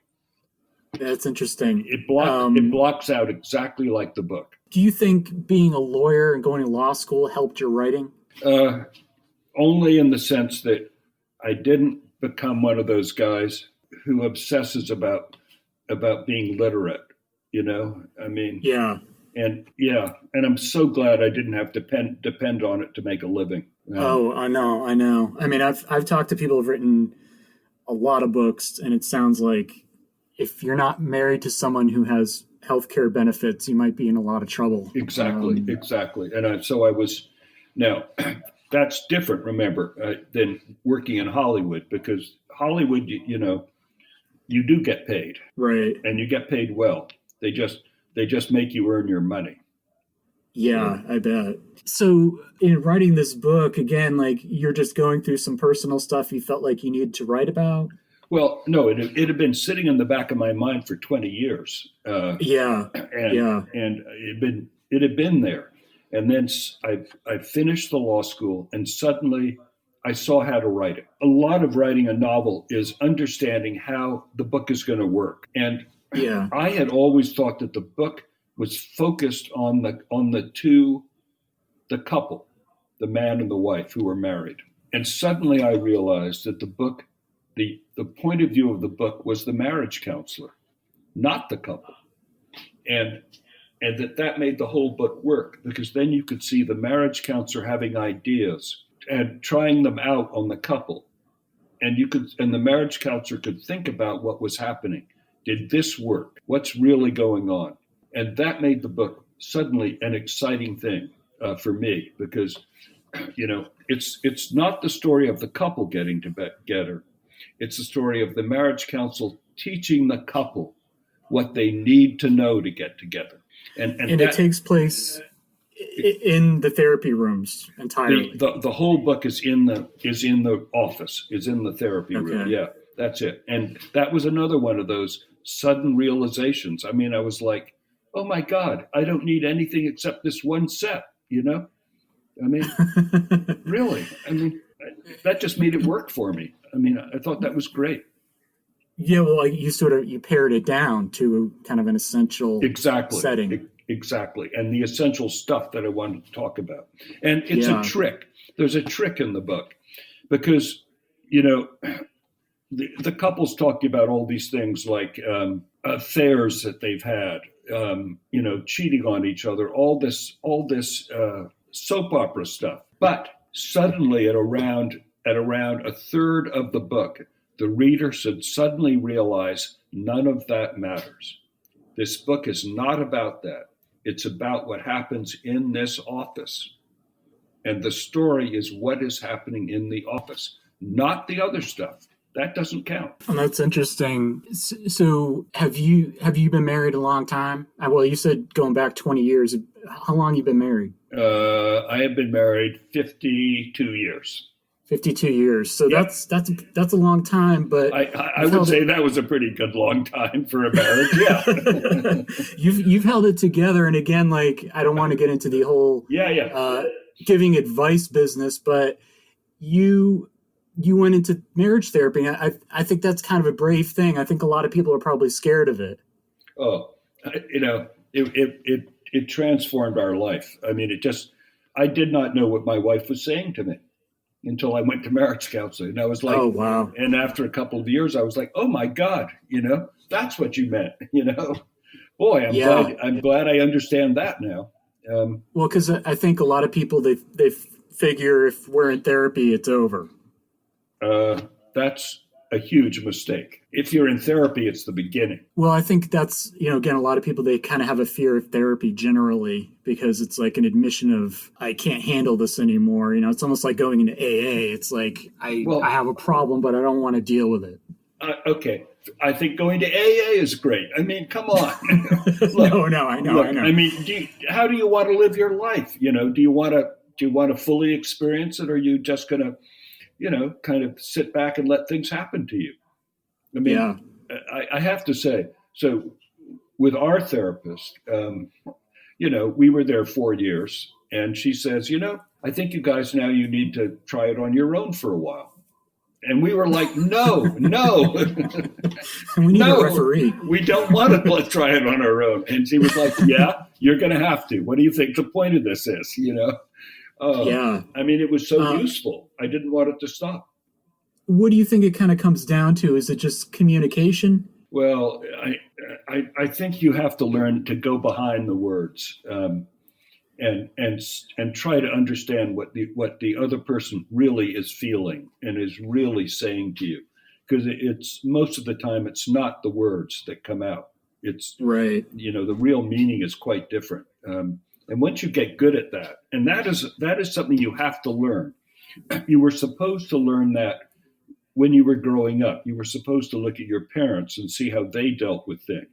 That's interesting. It blocks out exactly like the book. Do you think being a lawyer and going to law school helped your writing? Only in the sense that I didn't become one of those guys who obsesses about being literate, I mean, Yeah. And I'm so glad I didn't have to depend on it to make a living. Oh, I know. I mean, I've talked to people who've written a lot of books, and it sounds like if you're not married to someone who has healthcare benefits, you might be in a lot of trouble. Exactly. And so I was. Now, that's different, remember, than working in Hollywood, because Hollywood, you do get paid. Right. And you get paid well. They just make you earn your money. Yeah, I bet. So in writing this book, again, like you're just going through some personal stuff you felt like you needed to write about? Well, no, it had been sitting in the back of my mind for 20 years. And it had been there. And then I finished the law school, and suddenly I saw how to write it. A lot of writing a novel is understanding how the book is going to work. And I had always thought that the book was focused on the couple, the man and the wife who were married. And suddenly I realized that the book, the point of view of the book was the marriage counselor, not the couple. And that made the whole book work, because then you could see the marriage counselor having ideas and trying them out on the couple. And the marriage counselor could think about what was happening. Did this work? What's really going on? And that made the book suddenly an exciting thing for me, because, it's not the story of the couple getting together. It's the story of the marriage counsel teaching the couple what they need to know to get together. And it takes place in the therapy rooms entirely. The whole book is in the office, is in the therapy room. Yeah, that's it. And that was another one of those sudden realizations. I mean, I was like, oh my God, I don't need anything except this one set, I mean, really, that just made it work for me. I mean, I thought that was great. Yeah, well, you pared it down to kind of an essential setting. Exactly. And the essential stuff that I wanted to talk about. And it's a trick. There's a trick in the book, because, the couple's talking about all these things like affairs that they've had, cheating on each other, all this soap opera stuff. But suddenly at around a third of the book, the reader should suddenly realize none of that matters. This book is not about that. It's about what happens in this office. And the story is what is happening in the office, not the other stuff. That doesn't count. Well, that's interesting. So have you been married a long time? Well, you said going back 20 years. How long have you been married? I have been married 52 years. 52 years. So Yeah. that's a long time, but I would say that was a pretty good long time for a marriage. Yeah. you've held it together. And again, like, I don't want to get into the whole giving advice business, but you went into marriage therapy. I think that's kind of a brave thing. I think a lot of people are probably scared of it. Oh, it transformed our life. I mean, I did not know what my wife was saying to me until I went to marriage counseling. And I was like, oh, wow. And after a couple of years, I was like, oh my God, that's what you meant, Boy, I'm glad I understand that now. Well, because I think a lot of people, they figure if we're in therapy, it's over. That's a huge mistake. If you're in therapy, it's the beginning. Well, I think that's, again, a lot of people, they kind of have a fear of therapy generally because it's like an admission of, I can't handle this anymore. It's almost like going into AA. It's like, I have a problem, but I don't want to deal with it. Okay. I think going to AA is great. I mean, come on. Look, I know. I mean, how do you want to live your life? Do you want to fully experience it, or are you just going to, kind of sit back and let things happen to you? I mean, I have to say, so with our therapist, we were there 4 years, and she says, I think you guys now you need to try it on your own for a while. And we were like, no. We need a referee. We don't want to try it on our own. And she was like, yeah, you're going to have to. What do you think the point of this is? I mean, it was so useful. I didn't want it to stop. What do you think it kind of comes down to? Is it just communication? Well, I think you have to learn to go behind the words and try to understand what the other person really is feeling and is really saying to you, because it's most of the time it's not the words that come out. It's right. The real meaning is quite different. And once you get good at that, and that is something you have to learn. You were supposed to learn that when you were growing up. You were supposed to look at your parents and see how they dealt with things.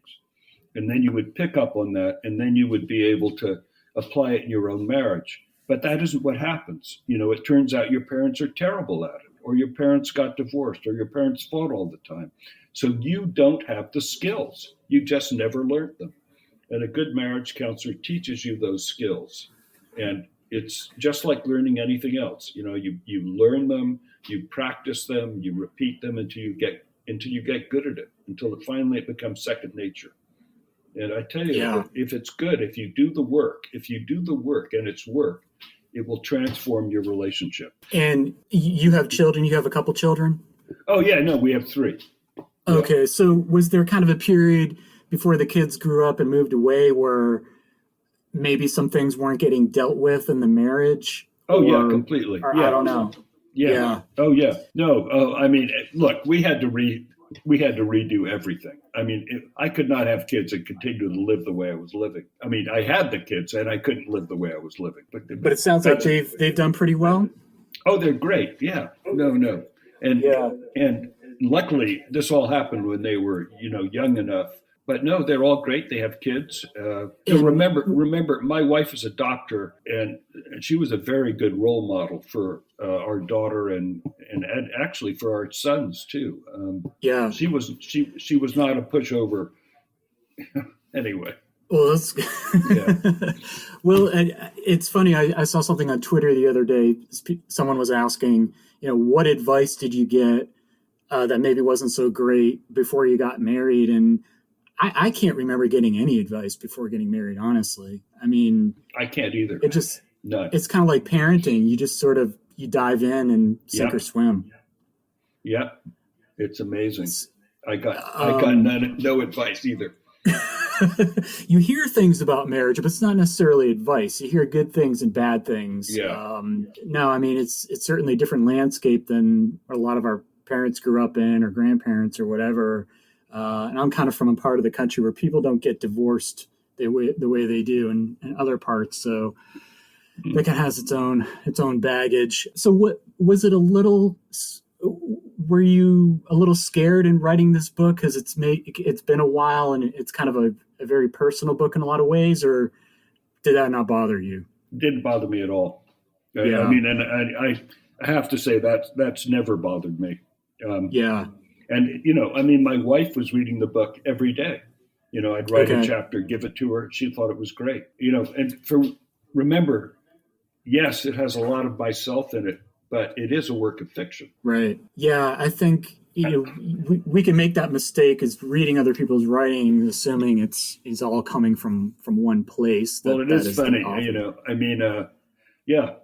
And then you would pick up on that, and then you would be able to apply it in your own marriage. But that isn't what happens. It turns out your parents are terrible at it, or your parents got divorced, or your parents fought all the time. So you don't have the skills. You just never learned them. And a good marriage counselor teaches you those skills. And it's just like learning anything else. You learn them, you practice them, you repeat them until you get good at it, until finally it becomes second nature. And I tell you, if it's good, if you do the work and it's work, it will transform your relationship. And you have children? You have a couple children? Oh, yeah, no, we have 3. Okay, yeah. So was there kind of a period before the kids grew up and moved away where maybe some things weren't getting dealt with in the marriage? Oh, yeah, completely. I don't know. Yeah. Oh, yeah. No, I mean, look, we had to redo everything. I mean, I could not have kids and continue to live the way I was living. I mean, I had the kids and I couldn't live the way I was living. But it sounds like they've done pretty well. Oh, they're great. Yeah. No. And luckily, this all happened when they were, young enough. But no, they're all great. They have kids. Remember, my wife is a doctor, and she was a very good role model for our daughter and actually for our sons too. She was not a pushover. Anyway. Well, that's well, it's funny. I saw something on Twitter the other day. Someone was asking, what advice did you get that maybe wasn't so great before you got married? And I can't remember getting any advice before getting married, honestly. I mean, I can't either. It's kind of like parenting. You just sort of, you dive in and sink or swim. Yeah. It's amazing. I got no advice either. You hear things about marriage, but it's not necessarily advice. You hear good things and bad things. Yeah. No, I mean, it's certainly a different landscape than a lot of our parents grew up in or grandparents or whatever. And I'm kind of from a part of the country where people don't get divorced the way they do in other parts. So that kind of has its own baggage. So what was it were you a little scared in writing this book because it's been a while and it's kind of a very personal book in a lot of ways, or did that not bother you? It didn't bother me at all. Yeah. I mean, and I have to say that's never bothered me. Yeah. And, I mean, my wife was reading the book every day. I'd write a chapter, give it to her. She thought it was great. And remember, yes, it has a lot of myself in it, but it is a work of fiction. Right. Yeah, I think we can make that mistake is reading other people's writing, assuming it's all coming from one place. Well, it is funny, I mean, yeah.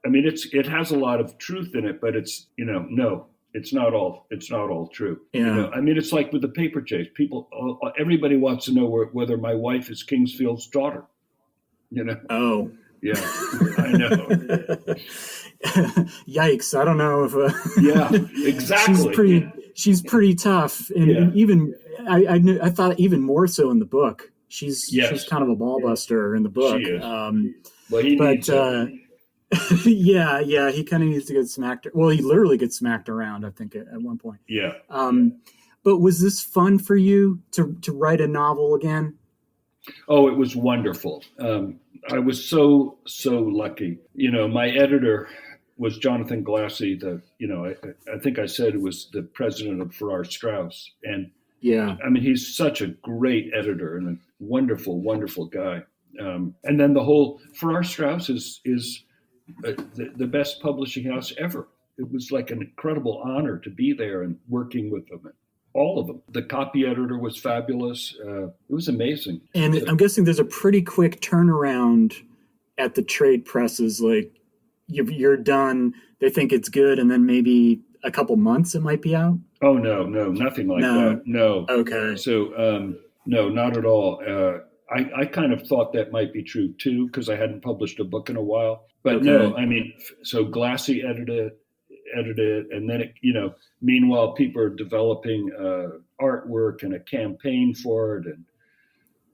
I mean, it has a lot of truth in it, but it's, no, it's not all true. Yeah. I mean, it's like with the paper chase. Everybody wants to know whether my wife is Kingsfield's daughter. Oh. Yeah, I know. Yikes! I don't know if. Yeah, exactly. She's pretty tough, and even I thought even more so in the book. She's kind of a ball buster in the book. She is. Well, needs yeah, he kind of needs to get smacked. Well, he literally gets smacked around, I think, at one point. Yeah. But was this fun for you to write a novel again? Oh, it was wonderful. I was so lucky. My editor was Jonathan Glassy. I think I said it was the president of Farrar Straus, and yeah, I mean he's such a great editor and a wonderful, wonderful guy. And then the whole Farrar Straus is the best publishing house ever. It was like an incredible honor to be there and working with them. All of them. The copy editor was fabulous. It was amazing. And I'm guessing there's a pretty quick turnaround at the trade presses. Like you're done, they think it's good, and then maybe a couple months it might be out? Oh, no, nothing like that. No. Okay. So, no, not at all. I kind of thought that might be true, too, because I hadn't published a book in a while. But okay. No, I mean, so Glassy edited it, and then meanwhile people are developing artwork and a campaign for it,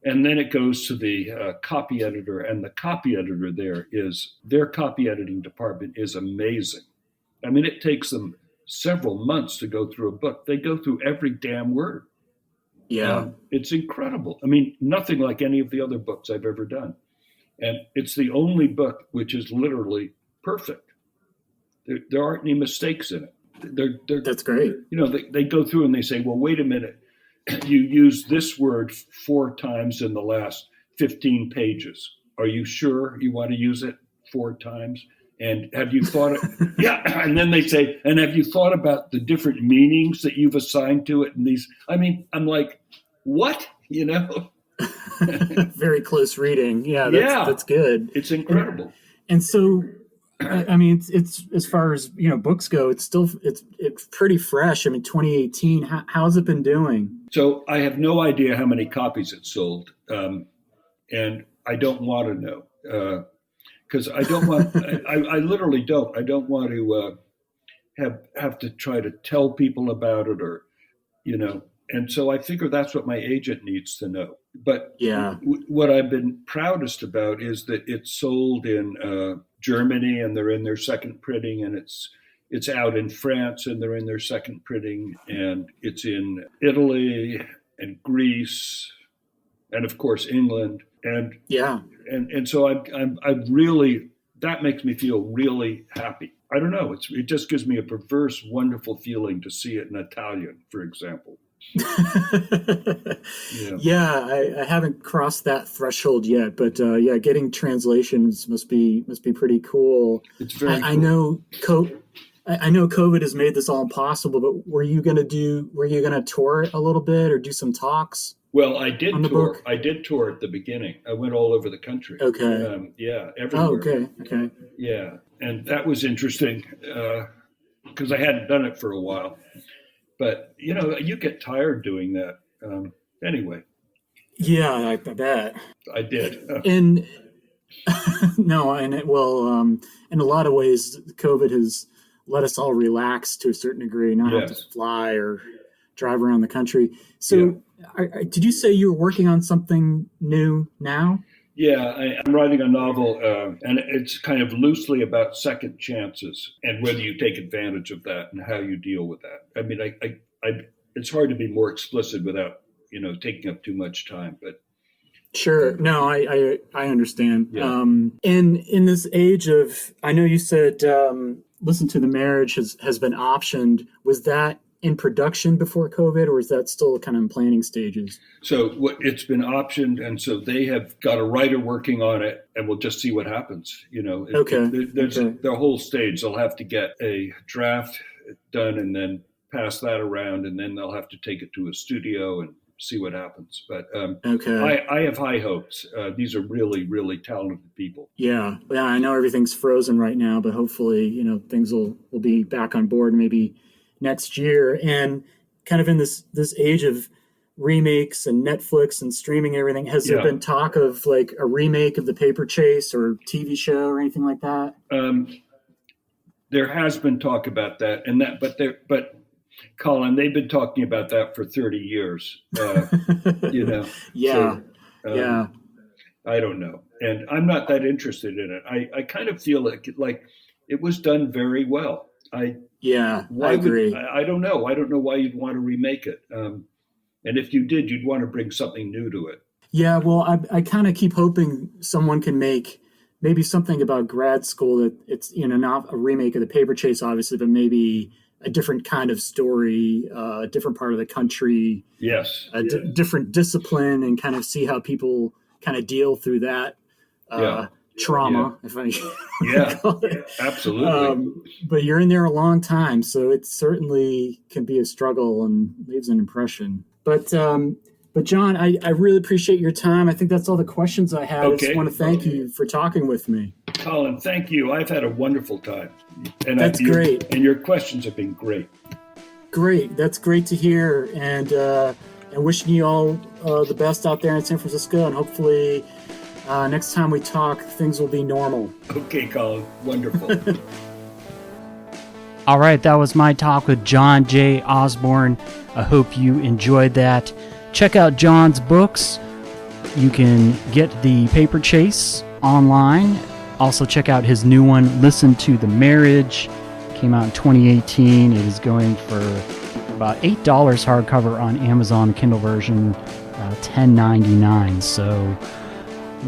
and then it goes to the copy editor, and the copy editor their copy editing department is amazing. I mean, it takes them several months to go through a book. They go through every damn word. Yeah, it's incredible. I mean, nothing like any of the other books I've ever done, and it's the only book which is literally perfect. There aren't any mistakes in it. That's great. They go through and they say, well, wait a minute. You used this word 4 times in the last 15 pages. Are you sure you want to use it 4 times? And have you thought yeah. And then they say, and have you thought about the different meanings that you've assigned to it? And I'm like, what? Very close reading. Yeah. That's good. It's incredible. And so, I mean, it's as far as books go, it's pretty fresh. I mean, 2018. How's it been doing? So I have no idea how many copies it sold, and I don't want to know because I don't want. I literally don't. I don't want to have to try to tell people about it, or And so I figure that's what my agent needs to know. But yeah, what I've been proudest about is that it's sold in Germany, and they're in their second printing, and it's out in France, and they're in their second printing, and it's in Italy and Greece, and of course England, and yeah, and so I'm really, that makes me feel really happy. I don't know, it just gives me a perverse, wonderful feeling to see it in Italian, for example. Yeah, I haven't crossed that threshold yet, but getting translations must be pretty cool. It's very cool. I know COVID has made this all impossible, but were you gonna tour it a little bit or do some talks? Well, I did tour. Book? I did tour at the beginning. I went all over the country. Okay. Everywhere. Oh, okay. Yeah, and that was interesting because I hadn't done it for a while. But, you get tired doing that. Anyway. Yeah, I bet. I did. And no, and in a lot of ways, COVID has let us all relax to a certain degree, not have to Yes. fly or drive around the country. So, did you say you were working on something new now? Yeah, I'm writing a novel, and it's kind of loosely about second chances and whether you take advantage of that and how you deal with that. I mean, it's hard to be more explicit without, taking up too much time. But Sure. No, I understand. Yeah. And in this age of, I know you said, Listen to the Marriage has been optioned. Was that in production before COVID, or is that still kind of in planning stages? so it's been optioned, and so they have got a writer working on it, and we'll just see what happens. There's the whole stage. They'll have to get a draft done and then pass that around, and then they'll have to take it to a studio and see what happens. But I have high hopes. These are really, really talented people. Yeah, I know everything's frozen right now, but hopefully, things will be back on board maybe next year. And kind of in this age of remakes and Netflix and streaming and everything, has there been talk of like a remake of The Paper Chase or TV show or anything like that? There has been talk about that, but Colin, they've been talking about that for 30 years. Yeah. So, I don't know, and I'm not that interested in it. I kind of feel like it was done very well. I agree. I don't know. I don't know why you'd want to remake it. And if you did, you'd want to bring something new to it. Yeah, well, I kind of keep hoping someone can make maybe something about grad school that it's, not a remake of The Paper Chase, obviously, but maybe a different kind of story, a different part of the country. Yes. Different discipline, and kind of see how people kind of deal through that trauma, if I call it. Absolutely. But you're in there a long time, so it certainly can be a struggle and leaves an impression. But John, I really appreciate your time. I think that's all the questions I had. Okay. I just want to thank you for talking with me. Colin, thank you. I've had a wonderful time. And that's great. And your questions have been great. Great. That's great to hear. And wishing you all the best out there in San Francisco. And hopefully next time we talk, things will be normal. Okay, Colin. Wonderful. All right, that was my talk with John J. Osborn. I hope you enjoyed that. Check out John's books. You can get The Paper Chase online. Also check out his new one, Listen to the Marriage. Came out in 2018. It is going for about $8 hardcover on Amazon, the Kindle version, $10.99. So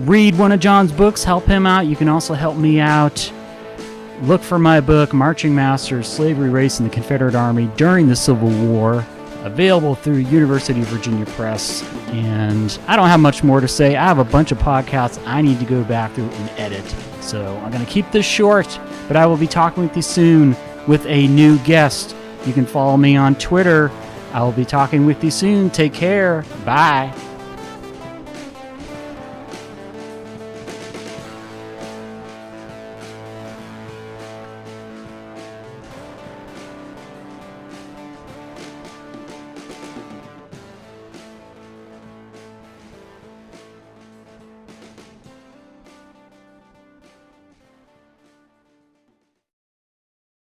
read one of John's books, help him out. You can also help me out. Look for my book, Marching Masters, Slavery, Race, and the Confederate Army During the Civil War, available through University of Virginia Press. And I don't have much more to say. I have a bunch of podcasts I need to go back through and edit. So I'm going to keep this short, but I will be talking with you soon with a new guest. You can follow me on Twitter. I will be talking with you soon. Take care. Bye.